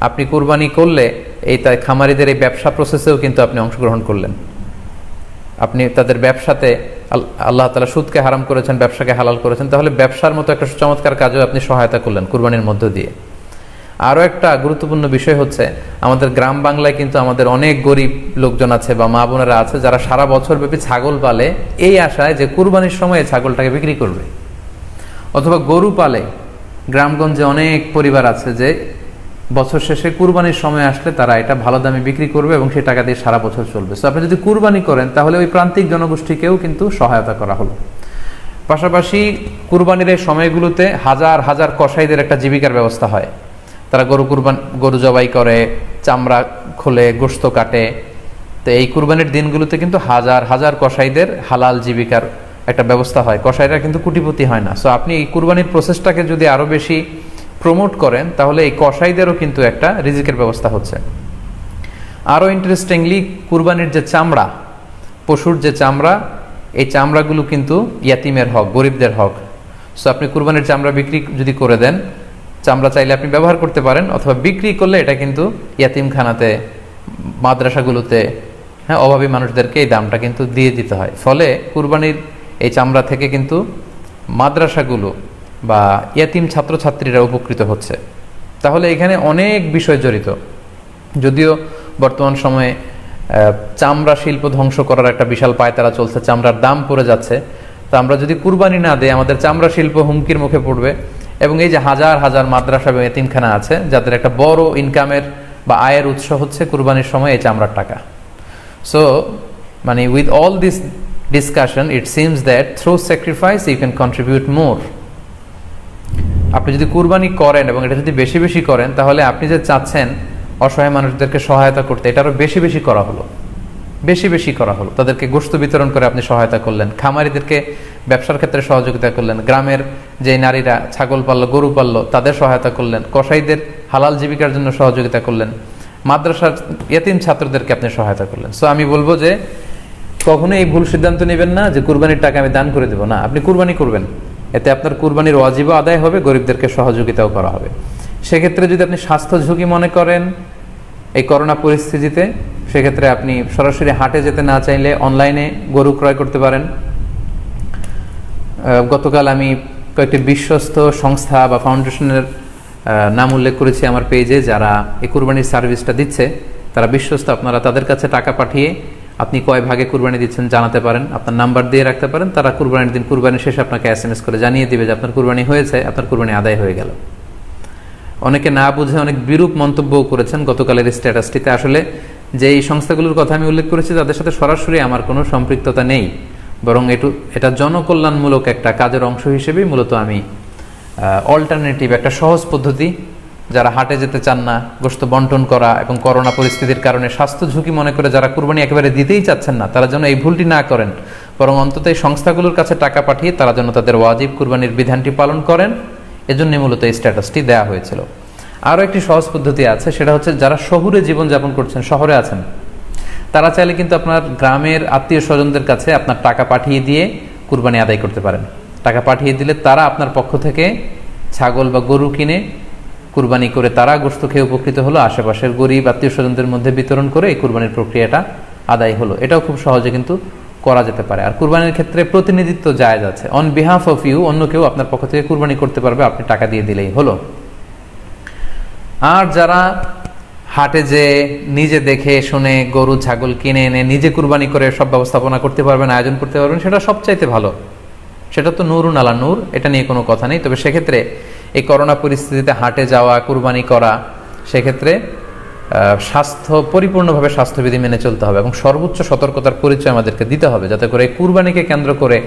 আপনি কুরবানি করলে এই তাই খামারিদের এই ব্যবসা প্রসেসেও কিন্তু আপনি অংশগ্রহণ করলেন। আপনি তাদের ব্যবসাতে, আল্লাহ তাআলা সুদকে হারাম করেছেন, ব্যবসাকে হালাল করেছেন, তাহলে ব্যবসার মতো একটা চমৎকার কাজেও আপনি সহায়তা করলেন কুরবানির মধ্য দিয়ে। আরও একটা গুরুত্বপূর্ণ বিষয় হচ্ছে, আমাদের গ্রাম বাংলায় কিন্তু আমাদের অনেক গরিব লোকজন আছে বা মা বোনেরা আছে যারা সারা বছর ব্যাপী ছাগল পালে এই আশায় যে কুরবানির সময় ছাগলটাকে বিক্রি করবে, অথবা গরু পালে। গ্রামগঞ্জে অনেক পরিবার আছে যে বছর শেষে কুরবানির সময় আসলে তারা এটা ভালো দামে বিক্রি করবে এবং সেই টাকা দিয়ে সারা বছর চলবে। সো আপনি যদি কুরবানি করেন তাহলে ওই প্রান্তিক জনগোষ্ঠীকেও কিন্তু সহায়তা করা হলো। পাশাপাশি কুরবানির এই সময়গুলোতে হাজার হাজার কসাইদের একটা জীবিকার ব্যবস্থা হয়। তারা গরু জবাই করে, চামড়া খোলে, গোশত কাটে। তো এই কুরবানির দিনগুলোতে কিন্তু হাজার হাজার কসাইদের হালাল জীবিকার একটা ব্যবস্থা হয়। কসাইরা কিন্তু কোটিপতি হয় না। সো আপনি এই কুরবানির প্রসেসটাকে যদি আরও বেশি প্রমোট করেন তাহলে এই কসাইদেরও কিন্তু একটা রিজিকের ব্যবস্থা হচ্ছে। আরও ইন্টারেস্টিংলি, কুরবানির যে চামড়া, পশুর যে চামড়া, এই চামড়াগুলো কিন্তু ইয়াতিমের হক, গরিবদের হক। সো আপনি কুরবানির চামড়া বিক্রি যদি করে দেন, চামড়া চাইলে আপনি ব্যবহার করতে পারেন, অথবা বিক্রি করলে এটা কিন্তু ইয়াতিমখানাতে, মাদ্রাসাগুলোতে, অভাবী মানুষদেরকে এই দামটা কিন্তু দিয়ে দিতে হয়। ফলে কুরবানির এই চামড়া থেকে কিন্তু মাদ্রাসাগুলো বা ইয়াতিম ছাত্রছাত্রীরা উপকৃত হচ্ছে। তাহলে এখানে অনেক বিষয় জড়িত। যদিও বর্তমান সময়ে চামড়া শিল্প ধ্বংস করার একটা বিশাল পায়তারা চলছে, চামড়ার দাম পড়ে যাচ্ছে। তো আমরা যদি কুরবানি না দেই আমাদের চামড়া শিল্প হুমকির মুখে পড়বে। এবং এই যে হাজার হাজার মাদ্রাসা এবং এতিমখানা আছে যাদের একটা বড় ইনকামের বা আয়ের উৎস হচ্ছে কুরবানির সময় এই চামড়ার টাকা। সো মানে with all this discussion it seems that through sacrifice you can contribute more. আপনি যদি কুরবানি করেন এবং এটা যদি বেশি বেশি করেন তাহলে আপনি যে চাচ্ছেন অসহায় মানুষদেরকে সহায়তা করতে, এটা আরও বেশি বেশি করা হলো, বেশি বেশি করা হলো। তাদেরকে গোশত বিতরণ করে আপনি সহায়তা করলেন, খামারিদেরকে ব্যবসার ক্ষেত্রে সহযোগিতা করলেন, গ্রামের যে নারীরা ছাগল পাললো, গরু পাললো তাদের সহায়তা করলেন, কসাইদের হালাল জীবিকার জন্য সহযোগিতা করলেন, মাদ্রাসার ইয়েতিম ছাত্রদেরকে আপনি সহায়তা করলেন। সো আমি বলবো যে কখনো এই ভুল সিদ্ধান্ত নেবেন না যে কুরবানির টাকা আমি দান করে দেবো, না, আপনি কুরবানি করবেন, এতে আপনার কুরবানির ওয়াজিবও আদায় হবে, গরিবদেরকে সহযোগিতাও করা হবে। সেক্ষেত্রে যদি আপনি স্বাস্থ্য ঝুঁকি মনে করেন এই করোনা পরিস্থিতিতে, সেক্ষেত্রে আপনি সরাসরি হাটে যেতে না চাইলে অনলাইনে গরু ক্রয় করতে পারেন। গতকাল আমি কয়েকটি বিশ্বস্ত সংস্থা বা ফাউন্ডেশনের নাম উল্লেখ করেছি আমার পেজে, যারা এই কুরবানির সার্ভিসটা দিচ্ছে তারা বিশ্বস্ত। আপনারা তাদের কাছে টাকা পাঠিয়ে আপনি কয় ভাগে কুরবানি দিচ্ছেন জানাতে পারেন, আপনার নাম্বার দিয়ে রাখতে পারেন। তারা কুরবানির দিন, কুরবানির শেষে আপনাকে SMS করে জানিয়ে দিবে যে আপনার কুরবানি হয়েছে, আপনার কুরবানি আদায় হয়ে গেল। অনেকে না বুঝে অনেক বিরূপ মন্তব্যও করেছেন গতকালের স্ট্যাটাসটিতে। আসলে যে এই সংস্থাগুলোর কথা আমি উল্লেখ করেছি তাদের সাথে সরাসরি আমার কোনো সম্পৃক্ততা নেই, বরং এটা জনকল্যাণমূলক একটা কাজের অংশ হিসেবেই মূলত আমি অল্টারনেটিভ একটা সহজ পদ্ধতি, যারা হাটে যেতে চান না, গোশত বন্টন করা এবং করোনা পরিস্থিতির কারণে স্বাস্থ্য ঝুঁকি মনে করে যারা কুরবানি একেবারে দিতেই চাচ্ছেন না, তারা যেন এই ভুলটি না করেন, বরং অন্তত এই সংস্থাগুলোর কাছে টাকা পাঠিয়ে তারা যেন তাদের ওয়াজিব কুরবানির বিধানটি পালন করেন, এজন্য মূলত এই স্ট্যাটাসটি দেওয়া হয়েছিল। আরও একটি সহজ পদ্ধতি আছে, সেটা হচ্ছে যারা শহুরে জীবনযাপন করছেন, শহরে আছেন, তারা চাইলে কিন্তু আপনার গ্রামের আত্মীয় স্বজনদের কাছে আপনার টাকা পাঠিয়ে দিয়ে কুরবানি আদায় করতে পারেন। টাকা পাঠিয়ে দিলে তারা আপনার পক্ষ থেকে ছাগল বা গরু কিনে কুরবানি করে তারা গোশত খেয়ে উপকৃত হলো, আশেপাশের গরিব আত্মীয় স্বজনদের মধ্যে বিতরণ করে এই কুরবানির প্রক্রিয়াটা আদায় হলো। এটাও খুব সহজে কিন্তু করা যেতে পারে। আর কুরবানির ক্ষেত্রে প্রতিনিধিত্ব জায়েজ আছে, অন বিহাফ অফ ইউ, অন্য কেউ আপনার পক্ষ থেকে কুরবানি করতে পারবে, আপনি টাকা দিয়ে দিলেই হলো। আর যারা হাটে যে নিজে দেখে শুনে গরু ছাগল কিনে এনে নিজে কুরবানি করে সব ব্যবস্থাপনা করতে পারবেন, আয়োজন করতে পারবেন, সেটা সবচাইতে ভালো, সেটা তো নূরুন আলা নূর, এটা নিয়ে কোনো কথা নেই। তবে সেক্ষেত্রে এই করোনা পরিস্থিতিতে হাটে যাওয়া, কুরবানি করা, সেক্ষেত্রে পরিপূর্ণভাবে স্বাস্থ্যবিধি মেনে চলতে হবে এবং সর্বোচ্চ সতর্কতার পরিচয় আমাদেরকে দিতে হবে, যাতে করে এই কুরবানিকে কেন্দ্র করে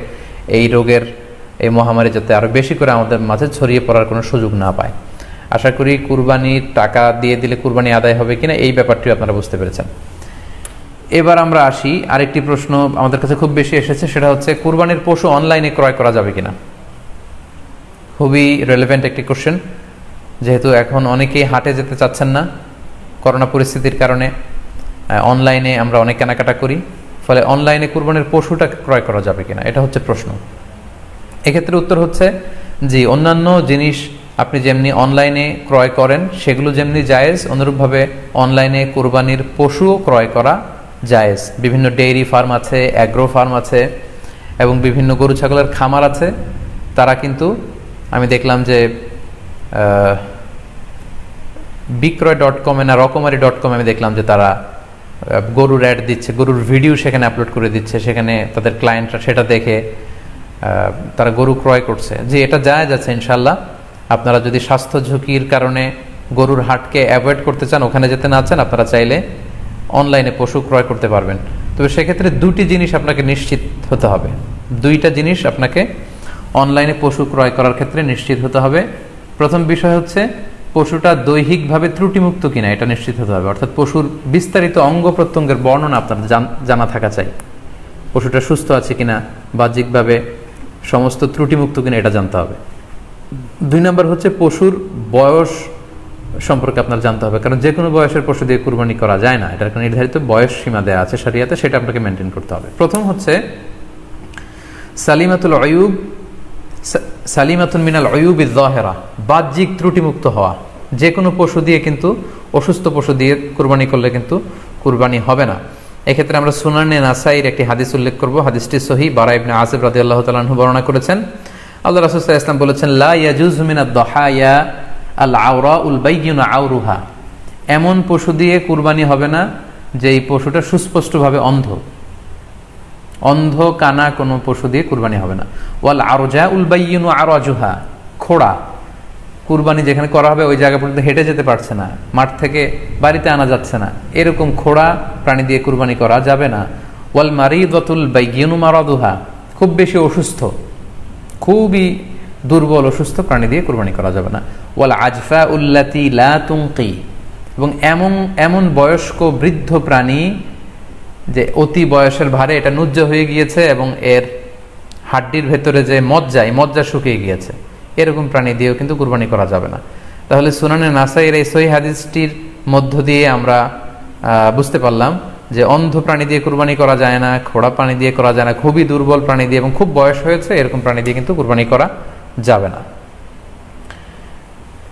এই রোগের এই মহামারী যাতে আরো বেশি করে আমাদের মাঝে ছড়িয়ে পড়ার কোনো সুযোগ না পায়। আশা করি কুরবানির টাকা দিয়ে দিলে কুরবানি আদায় হবে কিনা এই ব্যাপারটি আপনারা বুঝতে পেরেছেন। এবার আমরা আসি, আরেকটি প্রশ্ন আমাদের কাছে খুব বেশি এসেছে, সেটা হচ্ছে কুরবানির পশু অনলাইনে ক্রয় করা যাবে কিনা। খুবই রেলেভেন্ট একটি কোশ্চেন, যেহেতু এখন অনেকেই হাটে যেতে চাচ্ছেন না করোনা পরিস্থিতির কারণে, অনলাইনে আমরা অনেক কেনাকাটা করি, ফলে অনলাইনে কুরবানির পশুটা ক্রয় করা যাবে কিনা, এটা হচ্ছে প্রশ্ন। এক্ষেত্রে উত্তর হচ্ছে জি, অন্যান্য জিনিস আপনি যেমনি অনলাইনে ক্রয় করেন সেগুলো যেমনি জায়েজ, অনুরূপভাবে অনলাইনে কুরবানির পশুও ক্রয় করা জায়েজ। বিভিন্ন ডেইরি ফার্ম আছে, অ্যাগ্রো ফার্ম আছে এবং বিভিন্ন গরু ছাগলের খামার আছে, তারা কিন্তু আমি দেখলাম যে বিক্রয়.com না রকমারি.com আমি দেখলাম যে তারা গরুর অ্যাড দিচ্ছে, গরুর ভিডিও সেখানে আপলোড করে দিচ্ছে, সেখানে তাদের ক্লায়েন্টরা সেটা দেখে তারা গরু ক্রয় করছে। যে এটা জায়েজ আছে ইনশাল্লাহ। আপনারা যদি স্বাস্থ্য ঝুঁকির কারণে গরুর হাটকে অ্যাভয়েড করতে চান, ওখানে যেতে না চান, আপনারা চাইলে অনলাইনে পশু ক্রয় করতে পারবেন। তবে সেক্ষেত্রে দুটি জিনিস আপনাকে নিশ্চিত হতে হবে, দুইটা জিনিস আপনাকে অনলাইনে পশু ক্রয় করার ক্ষেত্রে নিশ্চিত হতে হবে। প্রথম বিষয় হচ্ছে পশুটা দৈহিকভাবে ত্রুটিমুক্ত কিনা, এটা নিশ্চিত হতে হবে। অর্থাৎ পশুর বিস্তারিত অঙ্গ প্রত্যঙ্গের বর্ণনা আপনার জানা থাকা চাই, পশুটা সুস্থ আছে কিনা, বাহ্যিকভাবে সমস্ত ত্রুটিমুক্ত কিনা এটা জানতে হবে। দুই নম্বর হচ্ছে পশুর বয়স সম্পর্কে আপনার জানতে হবে, কারণ যে কোনো বয়সের পশু দিয়ে কুরবানি করা যায় না, এটার একটা নির্ধারিত বয়স সীমা দেওয়া আছে শরিয়াতে, সেটা আপনাকে মেনটেন করতে হবে। প্রথম হচ্ছে সালিমাতুন মিনাল উয়ুবিজ যাহিরা, বাহ্যিক ত্রুটিমুক্ত হওয়া। যে কোনো পশু দিয়ে কিন্তু, অসুস্থ পশু দিয়ে কুরবানি করলে কিন্তু কুরবানি হবে না। এক্ষেত্রে আমরা সুনানে নাসাইর একটি হাদিস উল্লেখ করব, হাদিসটি সহিহ, বারা ইবনে আযিব রাদিয়াল্লাহু তাআলা আনহু বর্ণনা করেছেন। আল্লাহ রাসূল সাল্লাল্লাহু আলাইহি ওয়াসাল্লাম বলেছেন, লা ইয়াজুজু মিনাদ দাহায়া আল আওরাউল বাইয়িনু আওরুহা, এমন পশু দিয়ে কুরবানি হবে না যেই পশুটা সুস্পষ্টভাবে অন্ধ কানা কোনো পশু দিয়ে কুরবানি হবে না। ওয়াল আরজাউল বাইয়িনু আরাজুহা, খোড়া, কুরবানি যেখানে করা হবে ওই জায়গা পর্যন্ত হেঁটে যেতে পারছে না, মাঠ থেকে বাড়িতে আনা যাচ্ছে না, এরকম খোড়া প্রাণী দিয়ে কুরবানি করা যাবে না। ওয়াল মারিদাতুল বাইয়িনু মারাদুহা, খুব বেশি অসুস্থ, খুবই দুর্বল অসুস্থ প্রাণী দিয়ে কুরবানি করা যাবে না। ওয়াল আজফা উল্লাতি লা তুনকি, এবং এমন বয়স্ক বৃদ্ধ প্রাণী যে অতি বয়সের ভারে এটা নুজ্জ হয়ে গিয়েছে এবং এর হাড্ডির ভেতরে যে মজ্জা শুকিয়ে গিয়েছে, এরকম প্রাণী দিয়েও কিন্তু কুরবানি করা যাবে না। তাহলে সুনানে নাসাইর এই সহিহ হাদিসটির মধ্য দিয়ে আমরা বুঝতে পারলাম যে অন্ধ প্রাণী দিয়ে কুরবানি করা যায় না, খোড়া প্রাণী দিয়ে করা যায় না, খুবই দুর্বল প্রাণী দিয়ে এবং খুব বয়স হয়েছে এরকম প্রাণী দিয়ে কিন্তু কুরবানি করা যাবে না।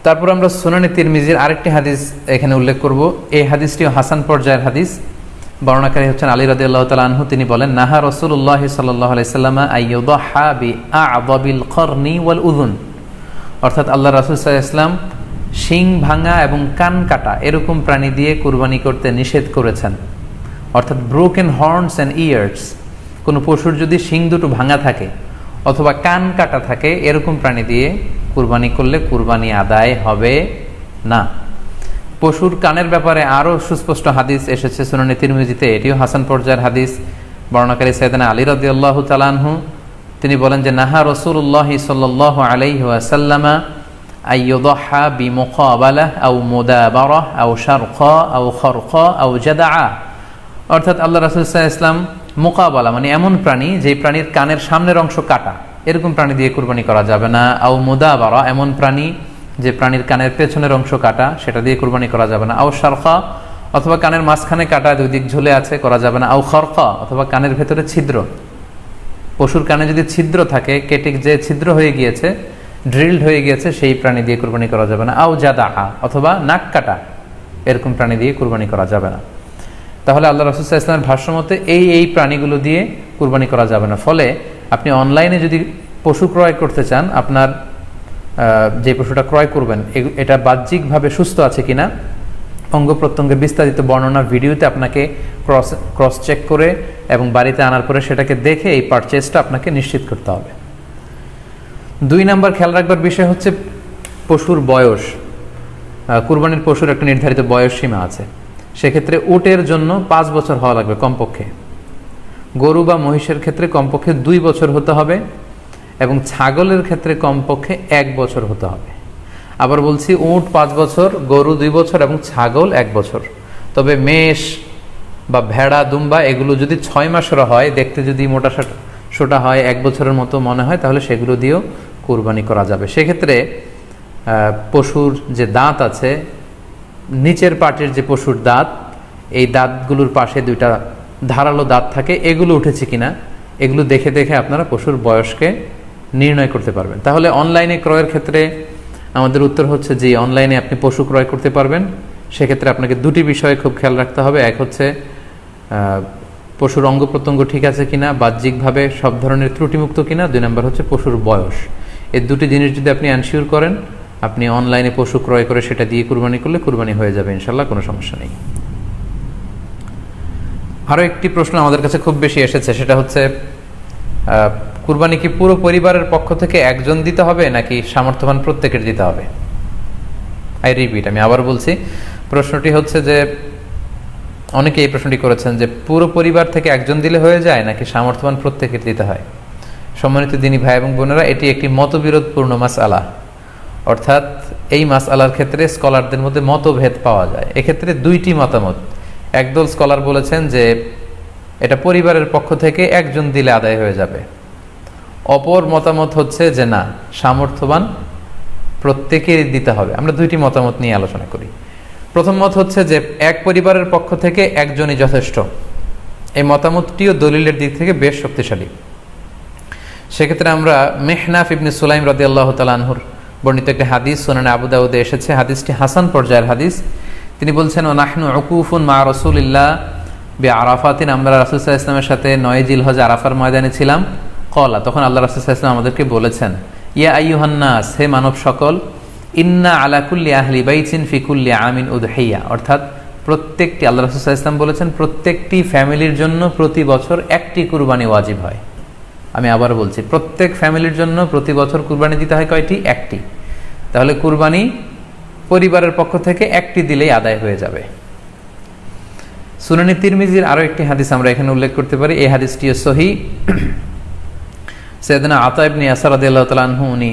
তারপর আমরা সুনানে তিরমিজির আরেকটি হাদিস এখানে উল্লেখ করব। এই হাদিসটিও হাসান পর্যায়ের হাদিস। বর্ণনাকারী হচ্ছেন আলী রাদিয়াল্লাহু তাআলা আনহু। তিনি বলেন, নাহা রাসূলুল্লাহ সাল্লাল্লাহু আলাইহি সাল্লাম আইয়ুদহা বিআ'যাবিল করনি ওয়াল উযুন, অর্থাৎ আল্লাহ রাসূল সাল্লাল্লাহু আলাইহি ওয়াসাল্লাম শিং ভাঙা এবং কান কাটা এরকম প্রাণী দিয়ে কুরবানি করতে নিষেধ করেছেন। অর্থাৎ ব্রোকেন হর্নস অ্যান্ড ইয়ার্স, কোনো পশুর যদি শিং দুটো ভাঙা থাকে অথবা কান কাটা থাকে এরকম প্রাণী দিয়ে কুরবানি করলে কুরবানি আদায় হবে না। পশুর কানের ব্যাপারে আরও সুস্পষ্ট হাদিস এসেছে সুনানে তিরমিজিতে, এটিও হাসান পর্যায়ের হাদিস। বর্ণনাকারী সাইয়েদনা আলী রাদিয়াল্লাহু তাআলা আনহু, তিনি বলেন যে নাহা রাসূলুল্লাহ সাল্লাল্লাহু আলাইহি ওয়াসাল্লাম আইয়ুদহা বিমুকাবালাহ আও মুদাবারাহ আও শারকা আও খরকা আও জাদআ, অর্থাৎ আল্লাহ রাসূল সাল্লাল্লাহু আলাইহি ওয়াসাল্লাম মুকাবালা মানে এমন প্রাণী যেই প্রাণীর কানের সামনের অংশ কাটা, এরকম প্রাণী দিয়ে কুরবানি করা যাবে না। আও মুদাবারা, এমন প্রাণী যে প্রাণীর কানের পেছনের অংশ কাটা, সেটা দিয়ে কুরবানি করা যাবে না। আও শারকা, অথবা কানের মাঝখানে কাটা, দুই দিক ঝুলে আছে, করা যাবে না। আও খরকা, অথবা কানের ভেতরে ছিদ্র, পশুর কানে যদি ছিদ্র থাকে, কেটে যে ছিদ্র হয়ে গিয়েছে, ড্রিলড হয়ে গিয়েছে, সেই প্রাণী দিয়ে কুরবানি করা যাবে না। আও জাদা, অথবা নাক কাটা, এরকম প্রাণী দিয়ে কুরবানি করা যাবে না। তাহলে আল্লাহ রাসূল সাল্লাল্লাহু আলাইহি ওয়াসাল্লামের ভাষ্যমতে এই প্রাণীগুলো দিয়ে কুরবানি করা যাবে না। ফলে আপনি অনলাইনে যদি পশু ক্রয় করতে চান, আপনার যে পশুটা ক্রয় করবেন এটা বাহ্যিকভাবে সুস্থ আছে কিনা, অঙ্গ প্রত্যঙ্গের বিস্তারিত বর্ণনা ভিডিওতে আপনাকে ক্রস চেক করে এবং বাড়িতে আনার পরে সেটাকে দেখে এই পারচেজটা আপনাকে নিশ্চিত করতে হবে। 2 নাম্বার খেয়াল রাখবার বিষয় হচ্ছে পশুর বয়স। কুরবানির পশুর একটা নির্ধারিত বয়স সীমা আছে। সেক্ষেত্রে উটের জন্য 5 বছর হওয়া লাগবে কমপক্ষে, গরু বা মহিষের ক্ষেত্রে কমপক্ষে 2 বছর হতে হবে এবং ছাগলের ক্ষেত্রে কমপক্ষে 1 বছর হতে হবে। আবার বলছি, উট 5 বছর, গরু 2 বছর এবং ছাগল 1 বছর। তবে মেষ বা ভেড়া, দুম্বা এগুলো যদি 6 মাসের হয়, দেখতে যদি মোটা সোটা হয়, 1 বছরের মতো মনে হয়, তাহলে সেগুলো দিয়েও কুরবানি করা যাবে। সেক্ষেত্রে পশুর যে দাঁত আছে, নিচের পাটের যে পশুর দাঁত, এই দাঁতগুলোর পাশে 2টা ধারালো দাঁত থাকে, এগুলো উঠেছে কিনা এগুলো দেখে দেখে আপনারা পশুর বয়সকে নির্ণয় করতে পারবেন। তাহলে অনলাইনে ক্রয়ের ক্ষেত্রে আমাদের উত্তর হচ্ছে যে অনলাইনে আপনি পশু ক্রয় করতে পারবেন। সেক্ষেত্রে আপনাকে 2টি বিষয়ে খুব খেয়াল রাখতে হবে। এক হচ্ছে পশুর অঙ্গ প্রত্যঙ্গ ঠিক আছে কিনা, বাহ্যিকভাবে সব ধরনের ত্রুটিমুক্ত কিনা। 2 নম্বর হচ্ছে পশুর বয়স। এই 2টি জিনিস যদি আপনি এনশিওর করেন, আপনি অনলাইনে পশু ক্রয় করে সেটা দিয়ে কুরবানি করলে কুরবানি হয়ে যাবে ইনশাল্লাহ, কোনো সমস্যা নেই। আরও একটি প্রশ্ন আমাদের কাছে খুব বেশি এসেছে, সেটা হচ্ছে কুরবানি কি পুরো পরিবারের পক্ষ থেকে একজন দিতে হবে নাকি সামর্থ্যবান প্রত্যেকের দিতে হবে? আই রিপিট, আমি আবার বলছি, প্রশ্নটি হচ্ছে যে অনেকে এই প্রশ্নটি করেছেন যে পুরো পরিবার থেকে একজন দিলে হয়ে যায় নাকি সামর্থ্যবান প্রত্যেকের দিতে হয়। সম্মানিত দিনী ভাই এবং বোনেরা, এটি একটি মতবিরোধপূর্ণ মাসআলা, অর্থাৎ এই মাসআলার ক্ষেত্রে স্কলারদের মধ্যে মতভেদ পাওয়া যায়। এক্ষেত্রে 2টি মতামত। একদল স্কলার বলেছেন যে এটা পরিবারের পক্ষ থেকে একজন দিলে আদায় হয়ে যাবে। অপর মতামত হচ্ছে যে না, সামর্থ্যবান প্রত্যেকেরই দিতে হবে। আমরা 2টি মতামত নিয়ে আলোচনা করি। প্রথম মত হচ্ছে যে এক পরিবারের পক্ষ থেকে একজনই যথেষ্ট। এই মতামতটিও দলিলের দিক থেকে বেশ শক্তিশালী। সেক্ষেত্রে আমরা মেহনাফ ইবনে সুলাইম রাদিয়াল্লাহু তাআলা আনহুর বর্ণিত একটি হাদিস সুনানে আবু দাউদে এসেছে, হাদিসটি হাসান পর্যায়ের হাদিস। তিনি বলছেন, ও নাহনু উকুফুন মা রাসূলিল্লাহ বিআরাফাতিন, আমরা রাসূল সাল্লাল্লাহু আলাইহি ওয়াসাল্লামের সাথে 9 জিলহজ আরাফার ময়দানে ছিলাম। ক্বালা, তখন আল্লাহ রাসূল সাল্লাল্লাহু আলাইহি ওয়াসাল্লাম আমাদেরকে বলেছেন, ইয়া আইয়ুহান নাস, হে মানব সকল, ইন্না আলা কুল্লি আহলি বাইতিন ফি কুল্লি আমিন উদহিয়া, অর্থাৎ প্রত্যেকটি, আল্লাহ রাসূল সাল্লাল্লাহু আলাইহি ওয়াসাল্লাম বলেছেন, প্রত্যেকটি ফ্যামিলির জন্য প্রতি বছর একটি কুরবানি ওয়াজিব হয়। আমি আবার বলছি, প্রত্যেক ফ্যামিলির জন্য প্রতি বছর কুরবানি দিতে হয় কয়টি? একটি। তাহলে কুরবানি পরিবারের পক্ষ থেকে একটি দিলেই আদায় হয়ে যাবে। সুনানে তিরমিজির আরো একটি হাদিস আমরা এখানে উল্লেখ করতে পারি। এই হাদিসটিও সহিহ। সাইয়েদনা আতা ইবনে ইয়াসার রাদিয়াল্লাহু তাআলা আনহু, উনি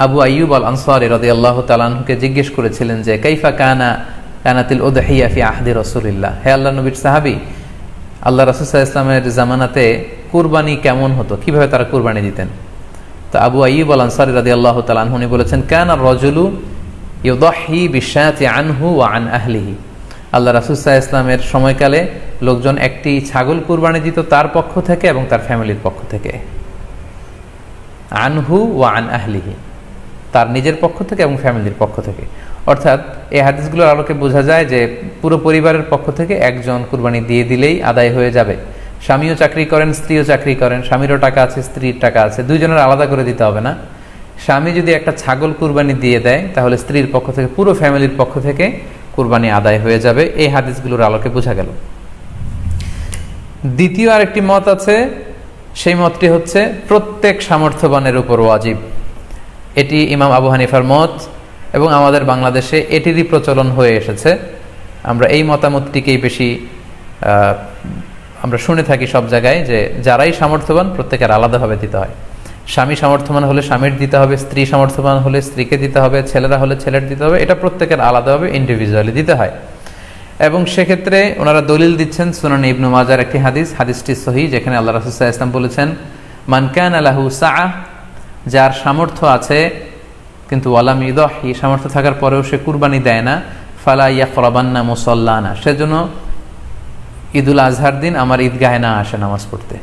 আবু আইয়ুব আল আনসারী রাদিয়াল্লাহু তাআলা আনহুকে জিজ্ঞেস করেছিলেন যে কাইফা কানাতিল উদহিয়া ফি আহদি রাসূলিল্লাহ, হে আল্লাহর নবীর সাহাবী, আল্লাহ রাসূল সাল্লাল্লাহু আলাইহি ওয়াসাল্লামের জামানাতে কুরবানি কেমন হতো, কিভাবে তারা কুরবানি দিতেন? তো আবু আইয়ুব আল আনসারী রাদিয়াল্লাহু তাআলা আনহু উনি বলেছেন, কানা রাজুলু ইউদহি বিশাতি আনহু ওয়া আন আহলিহি, আল্লাহ রাসূল সাল্লাল্লাহু আলাইহি ওয়াসাল্লামের সময়কালে লোকজন একটি ছাগল কুরবানি দিত তার পক্ষ থেকে এবং তার ফ্যামিলির পক্ষ থেকে, আনহু ওয়া আন আহলিহি, তার নিজের পক্ষ থেকে এবং ফ্যামিলির পক্ষ থেকে। অর্থাৎ এই হাদিসগুলোর আলোকে বোঝা যায় যে পুরো পরিবারের পক্ষ থেকে একজন কুরবানি দিয়ে দিলেই আদায় হয়ে যাবে। স্বামীও চাকরি করেন, স্ত্রীও চাকরি করেন, স্বামীরও টাকা আছে, স্ত্রীর টাকা আছে, দুইজনের আলাদা করে দিতে হবে না। স্বামী যদি একটা ছাগল কুরবানি দিয়ে দেয় তাহলে স্ত্রীর পক্ষ থেকে, পুরো ফ্যামিলির পক্ষ থেকে কুরবানি আদায় হয়ে যাবে। এই হাদিসগুলোর আলোকে বোঝা গেল। দ্বিতীয় আরেকটি মত আছে, সেই মতটি হচ্ছে প্রত্যেক সামর্থ্যবানের উপর ওয়াজিব। এটি ইমাম আবু হানিফার মত এবং আমাদের বাংলাদেশে এটিরই প্রচলন হয়ে এসেছে। আমরা এই মতামতটিকেই বেশি আমরা শুনে থাকি সব জায়গায়, যে যারাই সামর্থ্যবান প্রত্যেকের আলাদাভাবে দিতে হয়। স্বামী সামর্থ্যবান হলে স্বামীর দিতে হবে, স্ত্রী সামর্থ্যবান হলে স্ত্রীকে দিতে হবে, ছেলেরা হলে ছেলের দিতে হবে। এটা প্রত্যেকের আলাদাভাবে ইন্ডিভিজুয়ালি দিতে হয়। এবং সেক্ষেত্রে ওনারা দলিল দিচ্ছেন সুনান ইবনে মাজার একটি হাদিস, হাদিসটি সহিহ, যেখানে আল্লাহ রাসূল সাল্লাল্লাহু আলাইহি ওয়াসাল্লাম বলেছেন, মান কানা লাহু সাআহ, যার সামর্থ্য আছে কিন্তু ওয়ালাম ইউদাহি, সামর্থ্য থাকার পরেও সে কুরবানি দেয় না, ফালা ইয়াকরাবান্না মুসাল্লানা, সেজন্য ঈদুল আজহার দিন আমার ঈদগাহে না আসে নামাজ পড়তে।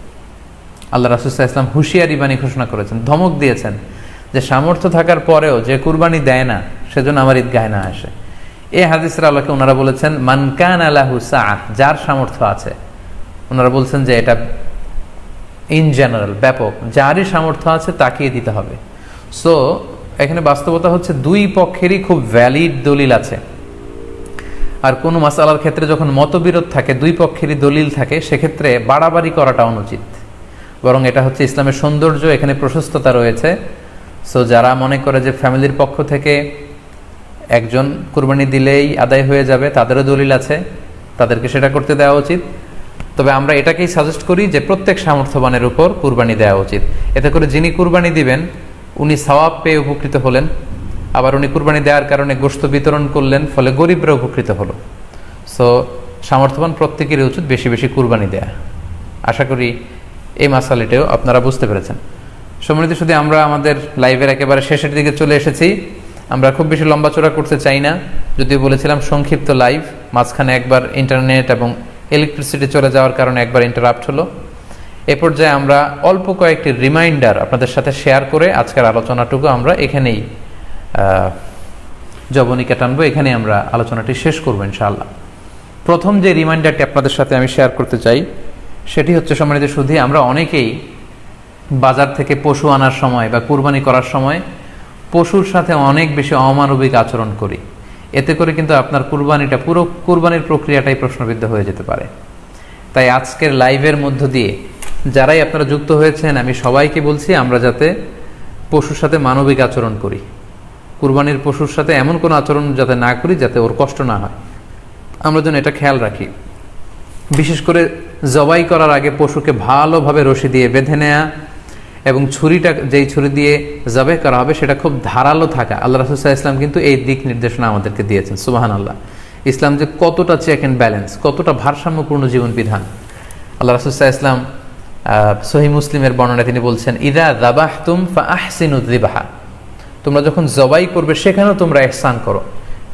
আল্লাহ রাসূল সাল্লাল্লাহু আলাইহি ওয়াসাল্লাম হুঁশিয়ারি বাণী ঘোষণা করেছেন, ধমক দিয়েছেন যে সামর্থ্য থাকার পরেও যে কুরবানি দেয় না সেজন্য আমার ঈদগাহে না আসে। এই হাদিসের আলোকে ওনারা বলেছেন মান কানা লাহু সাআহ, যার সামর্থ্য আছে। ওনারা বলছেন যে এটা ইন জেনারেল, ব্যাপক, যারই সামর্থ্য আছে তাকিয়ে দিতে হবে। সো এখানে বাস্তবতা হচ্ছে দুই পক্ষেরই খুব ভ্যালিড দলিল আছে। আর কোনো মাসালার ক্ষেত্রে যখন মতবিরোধ থাকে, দুই পক্ষেরই দলিল থাকে, সেক্ষেত্রে বাড়াবাড়ি করাটা অনুচিত। বরং এটা হচ্ছে ইসলামের সৌন্দর্য, এখানে প্রশস্ততা রয়েছে। সো যারা মনে করে যে ফ্যামিলির পক্ষ থেকে একজন কুরবানি দিলেই আদায় হয়ে যাবে, তাদেরও দলিল আছে, তাদেরকে সেটা করতে দেওয়া উচিত। তবে আমরা এটাকেই সাজেস্ট করি যে প্রত্যেক সামর্থ্যবানের উপর কুরবানি দেওয়া উচিত। এতে করে যিনি কুরবানি দিবেন উনি সওয়াব পেয়ে উপকৃত হলেন, আবার উনি কুরবানি দেওয়ার কারণে গোশত বিতরণ করলেন, ফলে গরিবরা উপকৃত হলো। সো সামর্থ্যবান প্রত্যেকেরই উচিত বেশি বেশি কুরবানি দেয়া। আশা করি এই মাসালাটাও আপনারা বুঝতে পেরেছেন। সম্মানিত শুধু আমরা আমাদের লাইভের একেবারে শেষের দিকে চলে এসেছি। আমরা খুব বেশি লম্বাচড়া করতে চাই না, যদিও বলেছিলাম সংক্ষিপ্ত লাইভ, মাঝখানে একবার ইন্টারনেট এবং ইলেকট্রিসিটি চলে যাওয়ার কারণে একবার ইন্টারাপ্ট হলো। এ পর্যায়ে আমরা অল্প কয়েকটি রিমাইন্ডার আপনাদের সাথে শেয়ার করে আজকের আলোচনাটুকু আমরা এখানেই জবনিকা টানবো, এখানেই আমরা আলোচনাটি শেষ করবো ইনশাআল্লাহ। প্রথম যে রিমাইন্ডারটি আপনাদের সাথে আমি শেয়ার করতে চাই সেটি হচ্ছে, সম্মানিত শুধু আমরা অনেকেই বাজার থেকে পশু আনার সময় বা কুরবানি করার সময় পশুর সাথে অনেক বেশি অমানবিক আচরণ করি। এতে করে কিন্তু আপনার কুরবানিটা, পুরো কুরবানির প্রক্রিয়াটাই প্রশ্নবিদ্ধ হয়ে যেতে পারে। তাই আজকের লাইভের মধ্য দিয়ে যারাই আপনারা যুক্ত হয়েছেন, আমি সবাইকে বলছি আমরা যাতে পশুর সাথে মানবিক আচরণ করি, কুরবানির পশুর সাথে এমন কোনো আচরণ যাতে না করি যাতে ওর কষ্ট না হয়, আমরা যেন এটা খেয়াল রাখি। বিশেষ করে জবাই করার আগে পশুকে ভালোভাবে রশি দিয়ে বেঁধে নেয়া এবং ছুরিটা, যেই ছুরি দিয়ে জবাই করা হবে সেটা খুব ধারালো থাকা। আল্লাহ রাসূল সাল্লাল্লাহু আলাইহি ওয়াসাল্লাম কিন্তু এই দিক নির্দেশনা আমাদেরকে দিয়েছেন। সুবহানাল্লাহ, ইসলাম যে কতটা চেক অ্যান্ড ব্যালেন্স, কতটা ভারসাম্যপূর্ণ জীবন বিধান। আল্লাহ রাসূল সাল্লাল্লাহু আলাইহি ওয়াসাল্লাম সহিহ মুসলিমের বর্ণনায় তিনি বলছেন, ইযা যাবাহতুম ফাআহসিনুয যিবহা, তোমরা যখন জবাই করবে সেখানেও তোমরা ইহসান করো।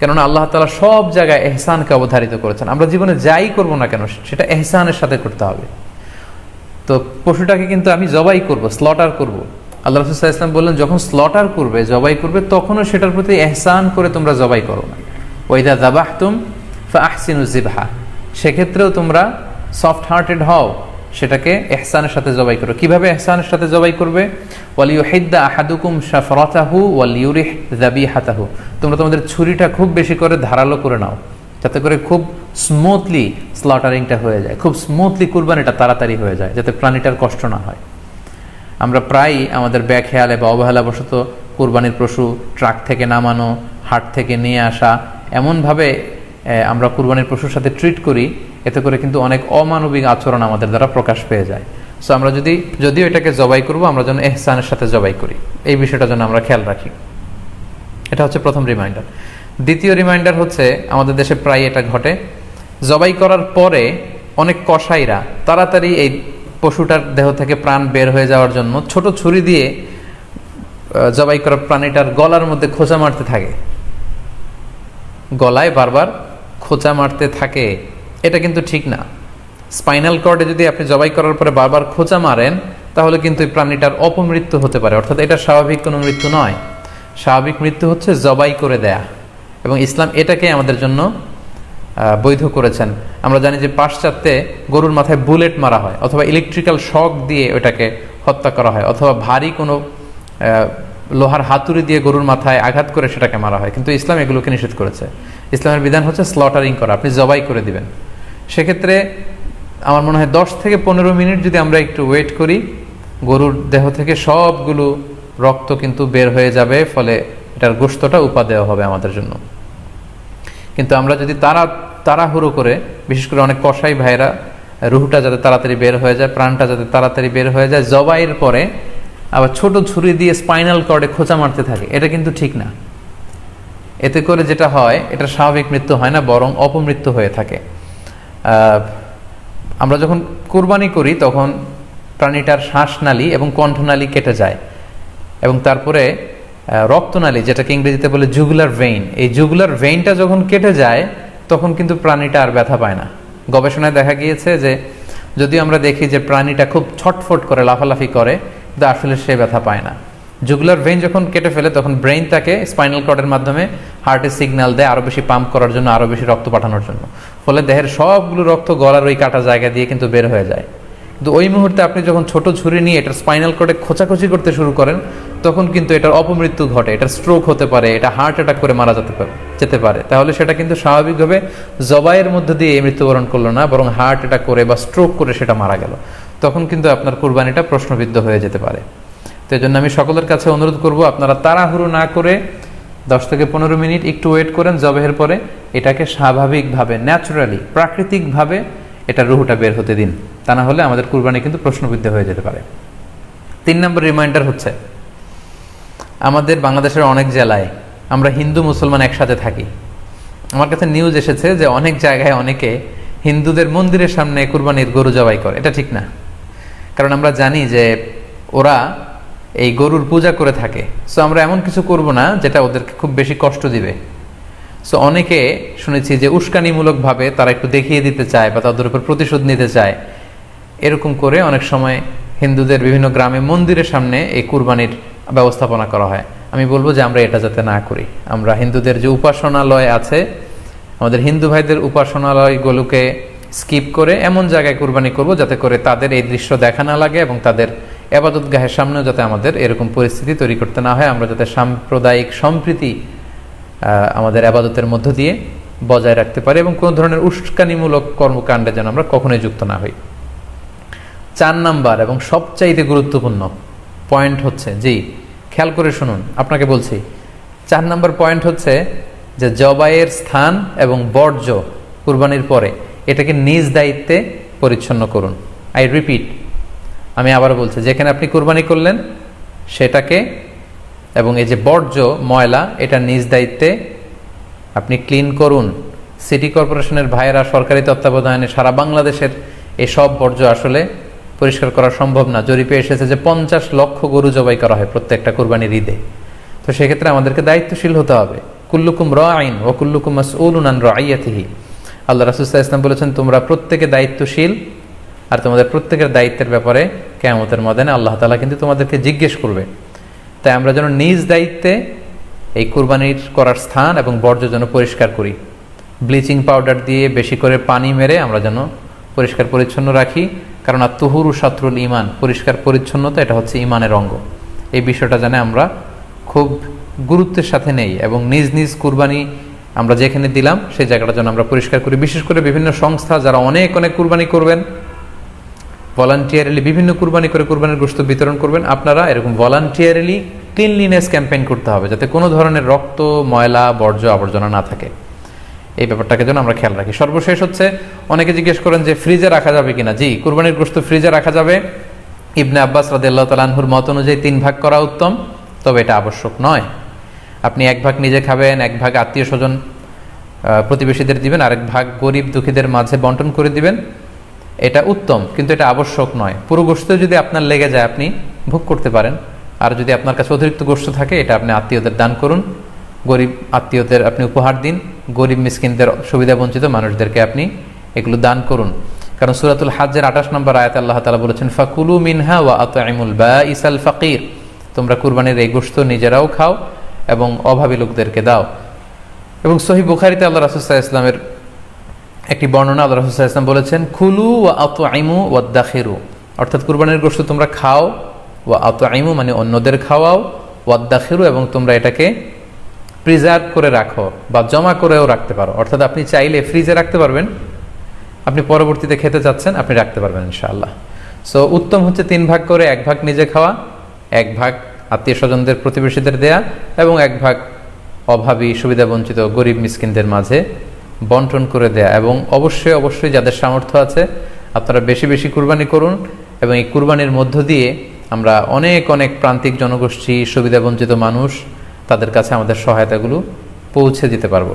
কেননা আল্লাহ তাআলা সব জায়গায় ইহসানকে অবধারিত করেছেন। আমরা জীবনে যাই করব না কেন সেটা ইহসানের সাথে করতে হবে। তো পশুটাকে কিন্তু আমি জবাই করব, স্লটার করব, আল্লাহ রাসূল সাল্লাল্লাহু আলাইহি ওয়াসাল্লাম বললেন যখন স্লটার করবে, জবাই করবে, তখনও সেটার প্রতি ইহসান করে তোমরা জবাই করো না। ওয়া ইযা যাবাহতুম ফাআহসিনুয যিবহা, সেক্ষেত্রেও তোমরা সফট হার্টেড হও, সেটাকে ইহসানের সাথে জবাই করো। কিভাবে ইহসানের সাথে জবাই করবে? ওয়ালিয়ুহিদ্দা আহাদুকুম শাফরাতাহু ওয়ালিয়ুরিহ যাবিহাতাহু, তোমরা তোমাদের ছুরিটা খুব বেশি করে ধারালো করে নাও, যাতে করে খুব স্মুথলি স্লটারিংটা হয়ে যায়, খুব স্মুথলি কুরবানিটা তাড়াতাড়ি হয়ে যায়, যাতে প্রাণীটার কষ্ট না হয়। আমরা প্রায়ই আমাদের বেখেয়ালে বা অবহেলাবশত কুরবানির পশু ট্রাক থেকে নামানো, হাট থেকে নিয়ে আসা, এমনভাবে আমরা কুরবানির পশুর সাথে ট্রিট করি, এতে করে কিন্তু অনেক অমানবিক আচরণ আমাদের দ্বারা প্রকাশ পেয়ে যায়। সো আমরা যদিও এটাকে জবাই করব, আমরা যেন ইহসানের সাথে জবাই করি, এই বিষয়টা যেন আমরা খেয়াল রাখি। এটা হচ্ছে প্রথম রিমাইন্ডার। দ্বিতীয় রিমাইন্ডার হচ্ছে, আমাদের দেশে প্রায় এটা ঘটে, জবাই করার পরে অনেক কসাইরা তাড়াতাড়ি এই পশুটার দেহ থেকে প্রাণ বের হয়ে যাওয়ার জন্য ছোট ছুরি দিয়ে জবাই করা প্রাণীটার গলার মধ্যে খোঁচা মারতে থাকে, গলায় বারবার খোঁচা মারতে থাকে, এটা কিন্তু ঠিক না। স্পাইনাল কর্ডে যদি আপনি জবাই করার পরে বারবার খোঁচা মারেন, তাহলে কিন্তু এই প্রাণীটার অপমৃত্যু হতে পারে, অর্থাৎ এটা স্বাভাবিক কোনো মৃত্যু নয়। স্বাভাবিক মৃত্যু হচ্ছে জবাই করে দেয়া, এবং ইসলাম এটাকে আমাদের জন্য বৈধ করেছেন। আমরা জানি যে পাশ্চাত্যে গরুর মাথায় বুলেট মারা হয়, অথবা ইলেকট্রিক্যাল শক দিয়ে ওটাকে হত্যা করা হয়, অথবা ভারী কোনো লোহার হাতুড়ি দিয়ে গরুর মাথায় আঘাত করে সেটাকে মারা হয়, কিন্তু ইসলাম এগুলোকে নিষেধ করেছে। ইসলামের বিধান হচ্ছে স্লটারিং করা, আপনি জবাই করে দিবেন। সেক্ষেত্রে আমার মনে হয় 10 থেকে 15 মিনিট যদি আমরা একটু ওয়েট করি, গরুর দেহ থেকে সবগুলো রক্ত কিন্তু বের হয়ে যাবে, ফলে এটার গোশতটা উপাদেয় হবে আমাদের জন্য। কিন্তু আমরা যদি তাড়াহুড়ো করে, বিশেষ করে অনেক কসাই ভাইরা, রুহটা যাতে তাড়াতাড়ি বের হয়ে যায়, প্রাণটা যাতে তাড়াতাড়ি বের হয়ে যায়, জবাইয়ের পরে আবার ছোট ছুরি দিয়ে স্পাইনাল কর্ডে খোঁচা মারতে থাকে, এটা কিন্তু ঠিক না। এতে করে যেটা হয়, এটা স্বাভাবিক মৃত্যু হয় না, বরং অপমৃত্যু হয়ে থাকে। আমরা যখন কুরবানি করি তখন প্রাণীটার শ্বাসনালী এবং কণ্ঠনালী কেটে যায়, এবং তারপরে রক্তনালী, যেটাকে ইংরেজিতে বলে জুগুলার ভেইন, এই জুগুলার ভেইনটা যখন কেটে যায় তখন কিন্তু প্রাণীটা আর ব্যথা পায় না। গবেষণায় দেখা গিয়েছে যে যদিও আমরা দেখি যে প্রাণীটা খুব ছটফট করে, লাফালাফি করে, কিন্তু আসলে সে ব্যথা পায় না। জুগুলার ভেইন যখন কেটে ফেলে তখন ব্রেইন তাকে স্পাইনাল কর্ডের মাধ্যমে হার্টে সিগন্যাল দেয় আরও বেশি পাম্প করার জন্য, আরও বেশি রক্ত পাঠানোর জন্য, ফলে দেহের সবগুলো রক্ত গলার ওই কাটা জায়গা দিয়ে কিন্তু বের হয়ে যায়। কিন্তু ওই মুহূর্তে আপনি যখন ছোট ছুরি নিয়ে এটার স্পাইনাল কর্ডে খোঁচাখুচি করতে শুরু করেন, তখন কিন্তু এটার অপমৃত্যু ঘটে, এটার স্ট্রোক হতে পারে, এটা হার্ট অ্যাটাক করে মারা যেতে পারে। তাহলে সেটা কিন্তু স্বাভাবিকভাবে জবাইয়ের মধ্যে দিয়ে মৃত্যুবরণ করলো না, বরং হার্ট অ্যাটাক করে বা স্ট্রোক করে সেটা মারা গেল। তখন কিন্তু আপনার কুরবানিটা প্রশ্নবিদ্ধ হয়ে যেতে পারে। তো এই জন্য আমি সকলের কাছে অনুরোধ করব, আপনারা তাড়াহুড়ো না করে 10 থেকে 15 মিনিট একটু ওয়েট করেন জবাইয়ের পরে, এটাকে স্বাভাবিকভাবে, ন্যাচারালি, প্রাকৃতিকভাবে এটা রুহটা বের হতে দিন, তা না হলে আমাদের কুরবানি কিন্তু প্রশ্নবিদ্ধ হয়ে যেতে পারে। 3 নম্বর রিমাইন্ডার হচ্ছে, আমাদের বাংলাদেশের অনেক জেলায় আমরা হিন্দু মুসলমান একসাথে থাকি। আমার কাছে নিউজ এসেছে যে অনেক জায়গায় অনেকে হিন্দুদের মন্দিরের সামনে কুরবানির গরু জবাই করে। এটা ঠিক না, কারণ আমরা জানি যে ওরা এই গরুর পূজা করে থাকে। সো আমরা এমন কিছু করব না যেটা ওদেরকে খুব বেশি কষ্ট দিবে। সো অনেকে শুনেছি যে উস্কানিমূলকভাবে তারা একটু দেখিয়ে দিতে চায় বা তাদের উপর প্রতিশোধ নিতে চায়, এরকম করে অনেক সময় হিন্দুদের বিভিন্ন গ্রামে মন্দিরের সামনে এই কুরবানির ব্যবস্থাপনা করা হয়। আমি বলবো যে আমরা এটা যাতে না করি। আমরা হিন্দুদের যে উপাসনালয় আছে, আমাদের হিন্দু ভাইদের উপাসনালয়গুলোকে স্কিপ করে এমন জায়গায় কুরবানি করব যাতে করে তাদের এই দৃশ্য দেখা না লাগে, এবং তাদের এবাদতগাহের সামনেও যাতে আমাদের এরকম পরিস্থিতি তৈরি করতে না হয়। আমরা যাতে সাম্প্রদায়িক সম্প্রীতি আমাদের আবাদতের মধ্য দিয়ে বজায় রাখতে পারি, এবং কোনো ধরনের উস্কানিমূলক কর্মকাণ্ডে যেন আমরা কখনোই যুক্ত না হই। 4 নাম্বার এবং সবচাইতে গুরুত্বপূর্ণ পয়েন্ট হচ্ছে, জি খেয়াল করে শুনুন, আপনাকে বলছি, 4 নাম্বার পয়েন্ট হচ্ছে যে জবাইয়ের স্থান এবং বর্জ্য কুরবানির পরে এটাকে নিজ দায়িত্বে পরিচ্ছন্ন করুন। আই রিপিট, আমি আবার বলছি, যেখানে আপনি কুরবানি করলেন সেটাকে এবং এই যে বর্জ্য ময়লা, এটা নিজ দায়িত্বে আপনি ক্লিন করুন। সিটি কর্পোরেশনের ভাইয়েরা সরকারি তত্ত্বাবধানে সারা বাংলাদেশের এই সব বর্জ্য আসলে পরিষ্কার করা সম্ভব না। জরিপে এসেছে যে 50 লক্ষ গরু জবাই করা হয় প্রত্যেকটা কুরবানির ঈদে। তো সেক্ষেত্রে আমাদেরকে দায়িত্বশীল হতে হবে। কুল্লুকুম রাঈন ওয়া কুল্লুকুম মাসউলুন আন রাইয়াতিহি। আল্লাহ রাসূল সাল্লাল্লাহু আলাইহি ওয়াসাল্লাম বলেছেন, তোমরা প্রত্যেকে দায়িত্বশীল, আর তোমাদের প্রত্যেকের দায়িত্বের ব্যাপারে কিয়ামতের ময়দানে আল্লাহ তাআলা কিন্তু তোমাদেরকে জিজ্ঞেস করবে। তাই আমরা যেন নিজ দায়িত্বে এই কুরবানির করার স্থান এবং বর্জ্য যেন পরিষ্কার করি। ব্লিচিং পাউডার দিয়ে বেশি করে পানি মেরে আমরা যেন পরিষ্কার পরিচ্ছন্ন রাখি, কারণ আত-তুহুরু শাতরুল ঈমান, পরিষ্কার পরিচ্ছন্নতা এটা হচ্ছে ঈমানের অঙ্গ। এই বিষয়টা জানে আমরা খুব গুরুত্বের সাথে নেই, এবং নিজ নিজ কুরবানি আমরা যেখানে দিলাম সেই জায়গাটা যেন আমরা পরিষ্কার করি। বিশেষ করে বিভিন্ন সংস্থা যারা অনেক অনেক কুরবানি করবেন, ভলান্টিয়ারলি বিভিন্ন কুরবানি করে কুরবানির গোশত বিতরণ করবেন, আপনারা এরকম ভলান্টিয়ারলি ক্লিনলিনেস ক্যাম্পেইন করতে হবে, যাতে কোনো ধরনের রক্ত, ময়লা, বর্জ্য, আবর্জনা না থাকে। এই ব্যাপারটাকে যেন আমরা খেয়াল রাখি। সর্বশেষ হচ্ছে, অনেকে জিজ্ঞেস করেন যে ফ্রিজে রাখা যাবে কিনা। জি, কুরবানির গোশত ফ্রিজে রাখা যাবে। ইবনে আব্বাস রাদিয়াল্লাহু তাআলা আনহুর মত অনুযায়ী 3 ভাগ করা উত্তম, তবে এটা আবশ্যক নয়। আপনি 1 ভাগ নিজে খাবেন, 1 ভাগ আত্মীয় স্বজন প্রতিবেশীদের দিবেন, আরেক ভাগ গরিব দুঃখীদের মাঝে বন্টন করে দিবেন, এটা উত্তম, কিন্তু এটা আবশ্যক নয়। পুরো গোশত যদি আপনার লেগে যায় আপনি ভোগ করতে পারেন, আর যদি আপনার কাছে অতিরিক্ত গোশত থাকে এটা আপনি আত্মীয়দের দান করুন, গরিব আত্মীয়দের আপনি উপহার দিন, গরিব মিসকিনদের, সুবিধা বঞ্চিত মানুষদেরকে আপনি এগুলো দান করুন। কারণ সূরাতুল হাজ্জের 28 নম্বর আয়াতে আল্লাহ তাআলা বলেছেন, ফাকুলু মিনহা ওয়া আত'ইমুল বাঈসাল ফাকির, তোমরা কুরবানির এই গোশত নিজেরাও খাও এবং অভাবী লোকদেরকে দাও। এবং সহিহ বুখারীতে আল্লাহ রাসূল সাল্লাল্লাহু আলাইহি ওয়াসাল্লামের একটি বর্ণনা, আল্লাহ রাসূল সাল্লাল্লাহু আলাইহি ওয়াসাল্লাম বলেছেন, কুলু ওয়া আত'ইমু ওয়াদাখিরু, অর্থাৎ কুরবানির গোশত তোমরা খাও, ওয়া আত'ইমু মানে অন্যদের খাওয়াও, ওয়াদাখিরু এবং তোমরা এটাকে প্রিজার্ভ করে রাখো বা জমা করেও রাখতে পারো। অর্থাৎ আপনি চাইলে ফ্রিজে রাখতে পারবেন, আপনি পরবর্তীতে খেতে চাচ্ছেন আপনি রাখতে পারবেন ইনশাআল্লাহ। সো উত্তম হচ্ছে 3 ভাগ করে, 1 ভাগ নিজে খাওয়া, 1 ভাগ আত্মীয় স্বজনদের, প্রতিবেশীদের দেয়া এবং 1 ভাগ অভাবী, সুবিধা বঞ্চিত গরিব মিসকিনদের মাঝে বন্টন করে দেয়া। এবং অবশ্যই অবশ্যই যাদের সামর্থ্য আছে আপনারা বেশি বেশি কুরবানি করুন, এবং এই কুরবানির মধ্য দিয়ে আমরা অনেক অনেক প্রান্তিক জনগোষ্ঠী, সুবিধা বঞ্চিত মানুষ, তাদের কাছে আমাদের সহায়তাগুলো পৌঁছে দিতে পারবো।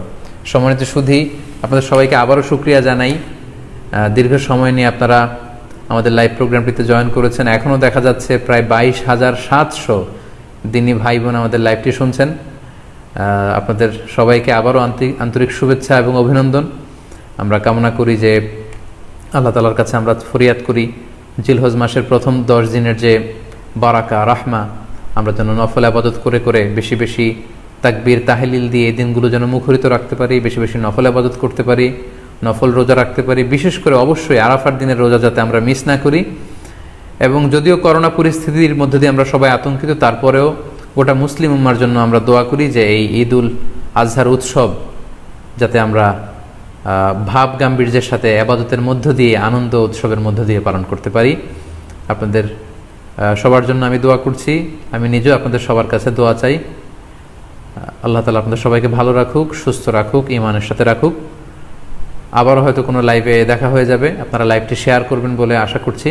সম্মানিত সুধী, আপনাদের সবাইকে আবারও শুকরিয়া জানাই। দীর্ঘ সময় নিয়ে আপনারা আমাদের লাইভ প্রোগ্রামটিতে জয়েন করেছেন। এখনও দেখা যাচ্ছে প্রায় 22,700 দিনী ভাই বোন আমাদের লাইভটি শুনছেন। আপনাদের সবাইকে আবারও আন্তরিক শুভেচ্ছা এবং অভিনন্দন। আমরা কামনা করি যে আল্লাহ তাআলার কাছে আমরা ফরিয়াদ করি জিলহজ মাসের প্রথম 10 দিনের যে বারাকা, রাহমা, আমরা যেন নফল ইবাদত করে করে বেশি বেশি তাকবীর তাহলিল দিয়ে এই দিনগুলো যেন মুখরিত রাখতে পারি, বেশি বেশি নফল ইবাদত করতে পারি, নফল রোজা রাখতে পারি। বিশেষ করে অবশ্যই আরাফার দিনের রোজা যাতে আমরা মিস না করি। এবং যদিও করোনা পরিস্থিতির মধ্যে দিয়ে আমরা সবাই আতঙ্কিত, তারপরেও গোটা মুসলিম উম্মার জন্য আমরা দোয়া করি যে এই ঈদুল আজহার উৎসব যাতে আমরা ভাব গাম্ভীর্যের সাথে ইবাদতের মধ্য দিয়ে, আনন্দ উৎসবের মধ্য দিয়ে পালন করতে পারি। আপনাদের সবার জন্য আমি দোয়া করছি, আমি নিজেও আপনাদের সবার কাছে দোয়া চাই। আল্লাহ তাআলা আপনাদের সবাইকে ভালো রাখুক, সুস্থ রাখুক, ঈমানের সাথে রাখুক। আবারও হয়তো কোনো লাইভে দেখা হয়ে যাবে, আপনারা লাইভটি শেয়ার করবেন বলে আশা করছি।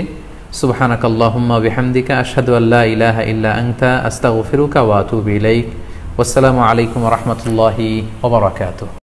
সুবহানাকাল্লাহুম্মা বিহামদিকা আশহাদু আল্লা ইলাহা ইল্লা আনতা আস্তাগফিরুকা ওয়া আতুবু ইলাইক। ওয়াসসালামু আলাইকুম ওয়া রাহমাতুল্লাহি ওয়া বারাকাতুহু।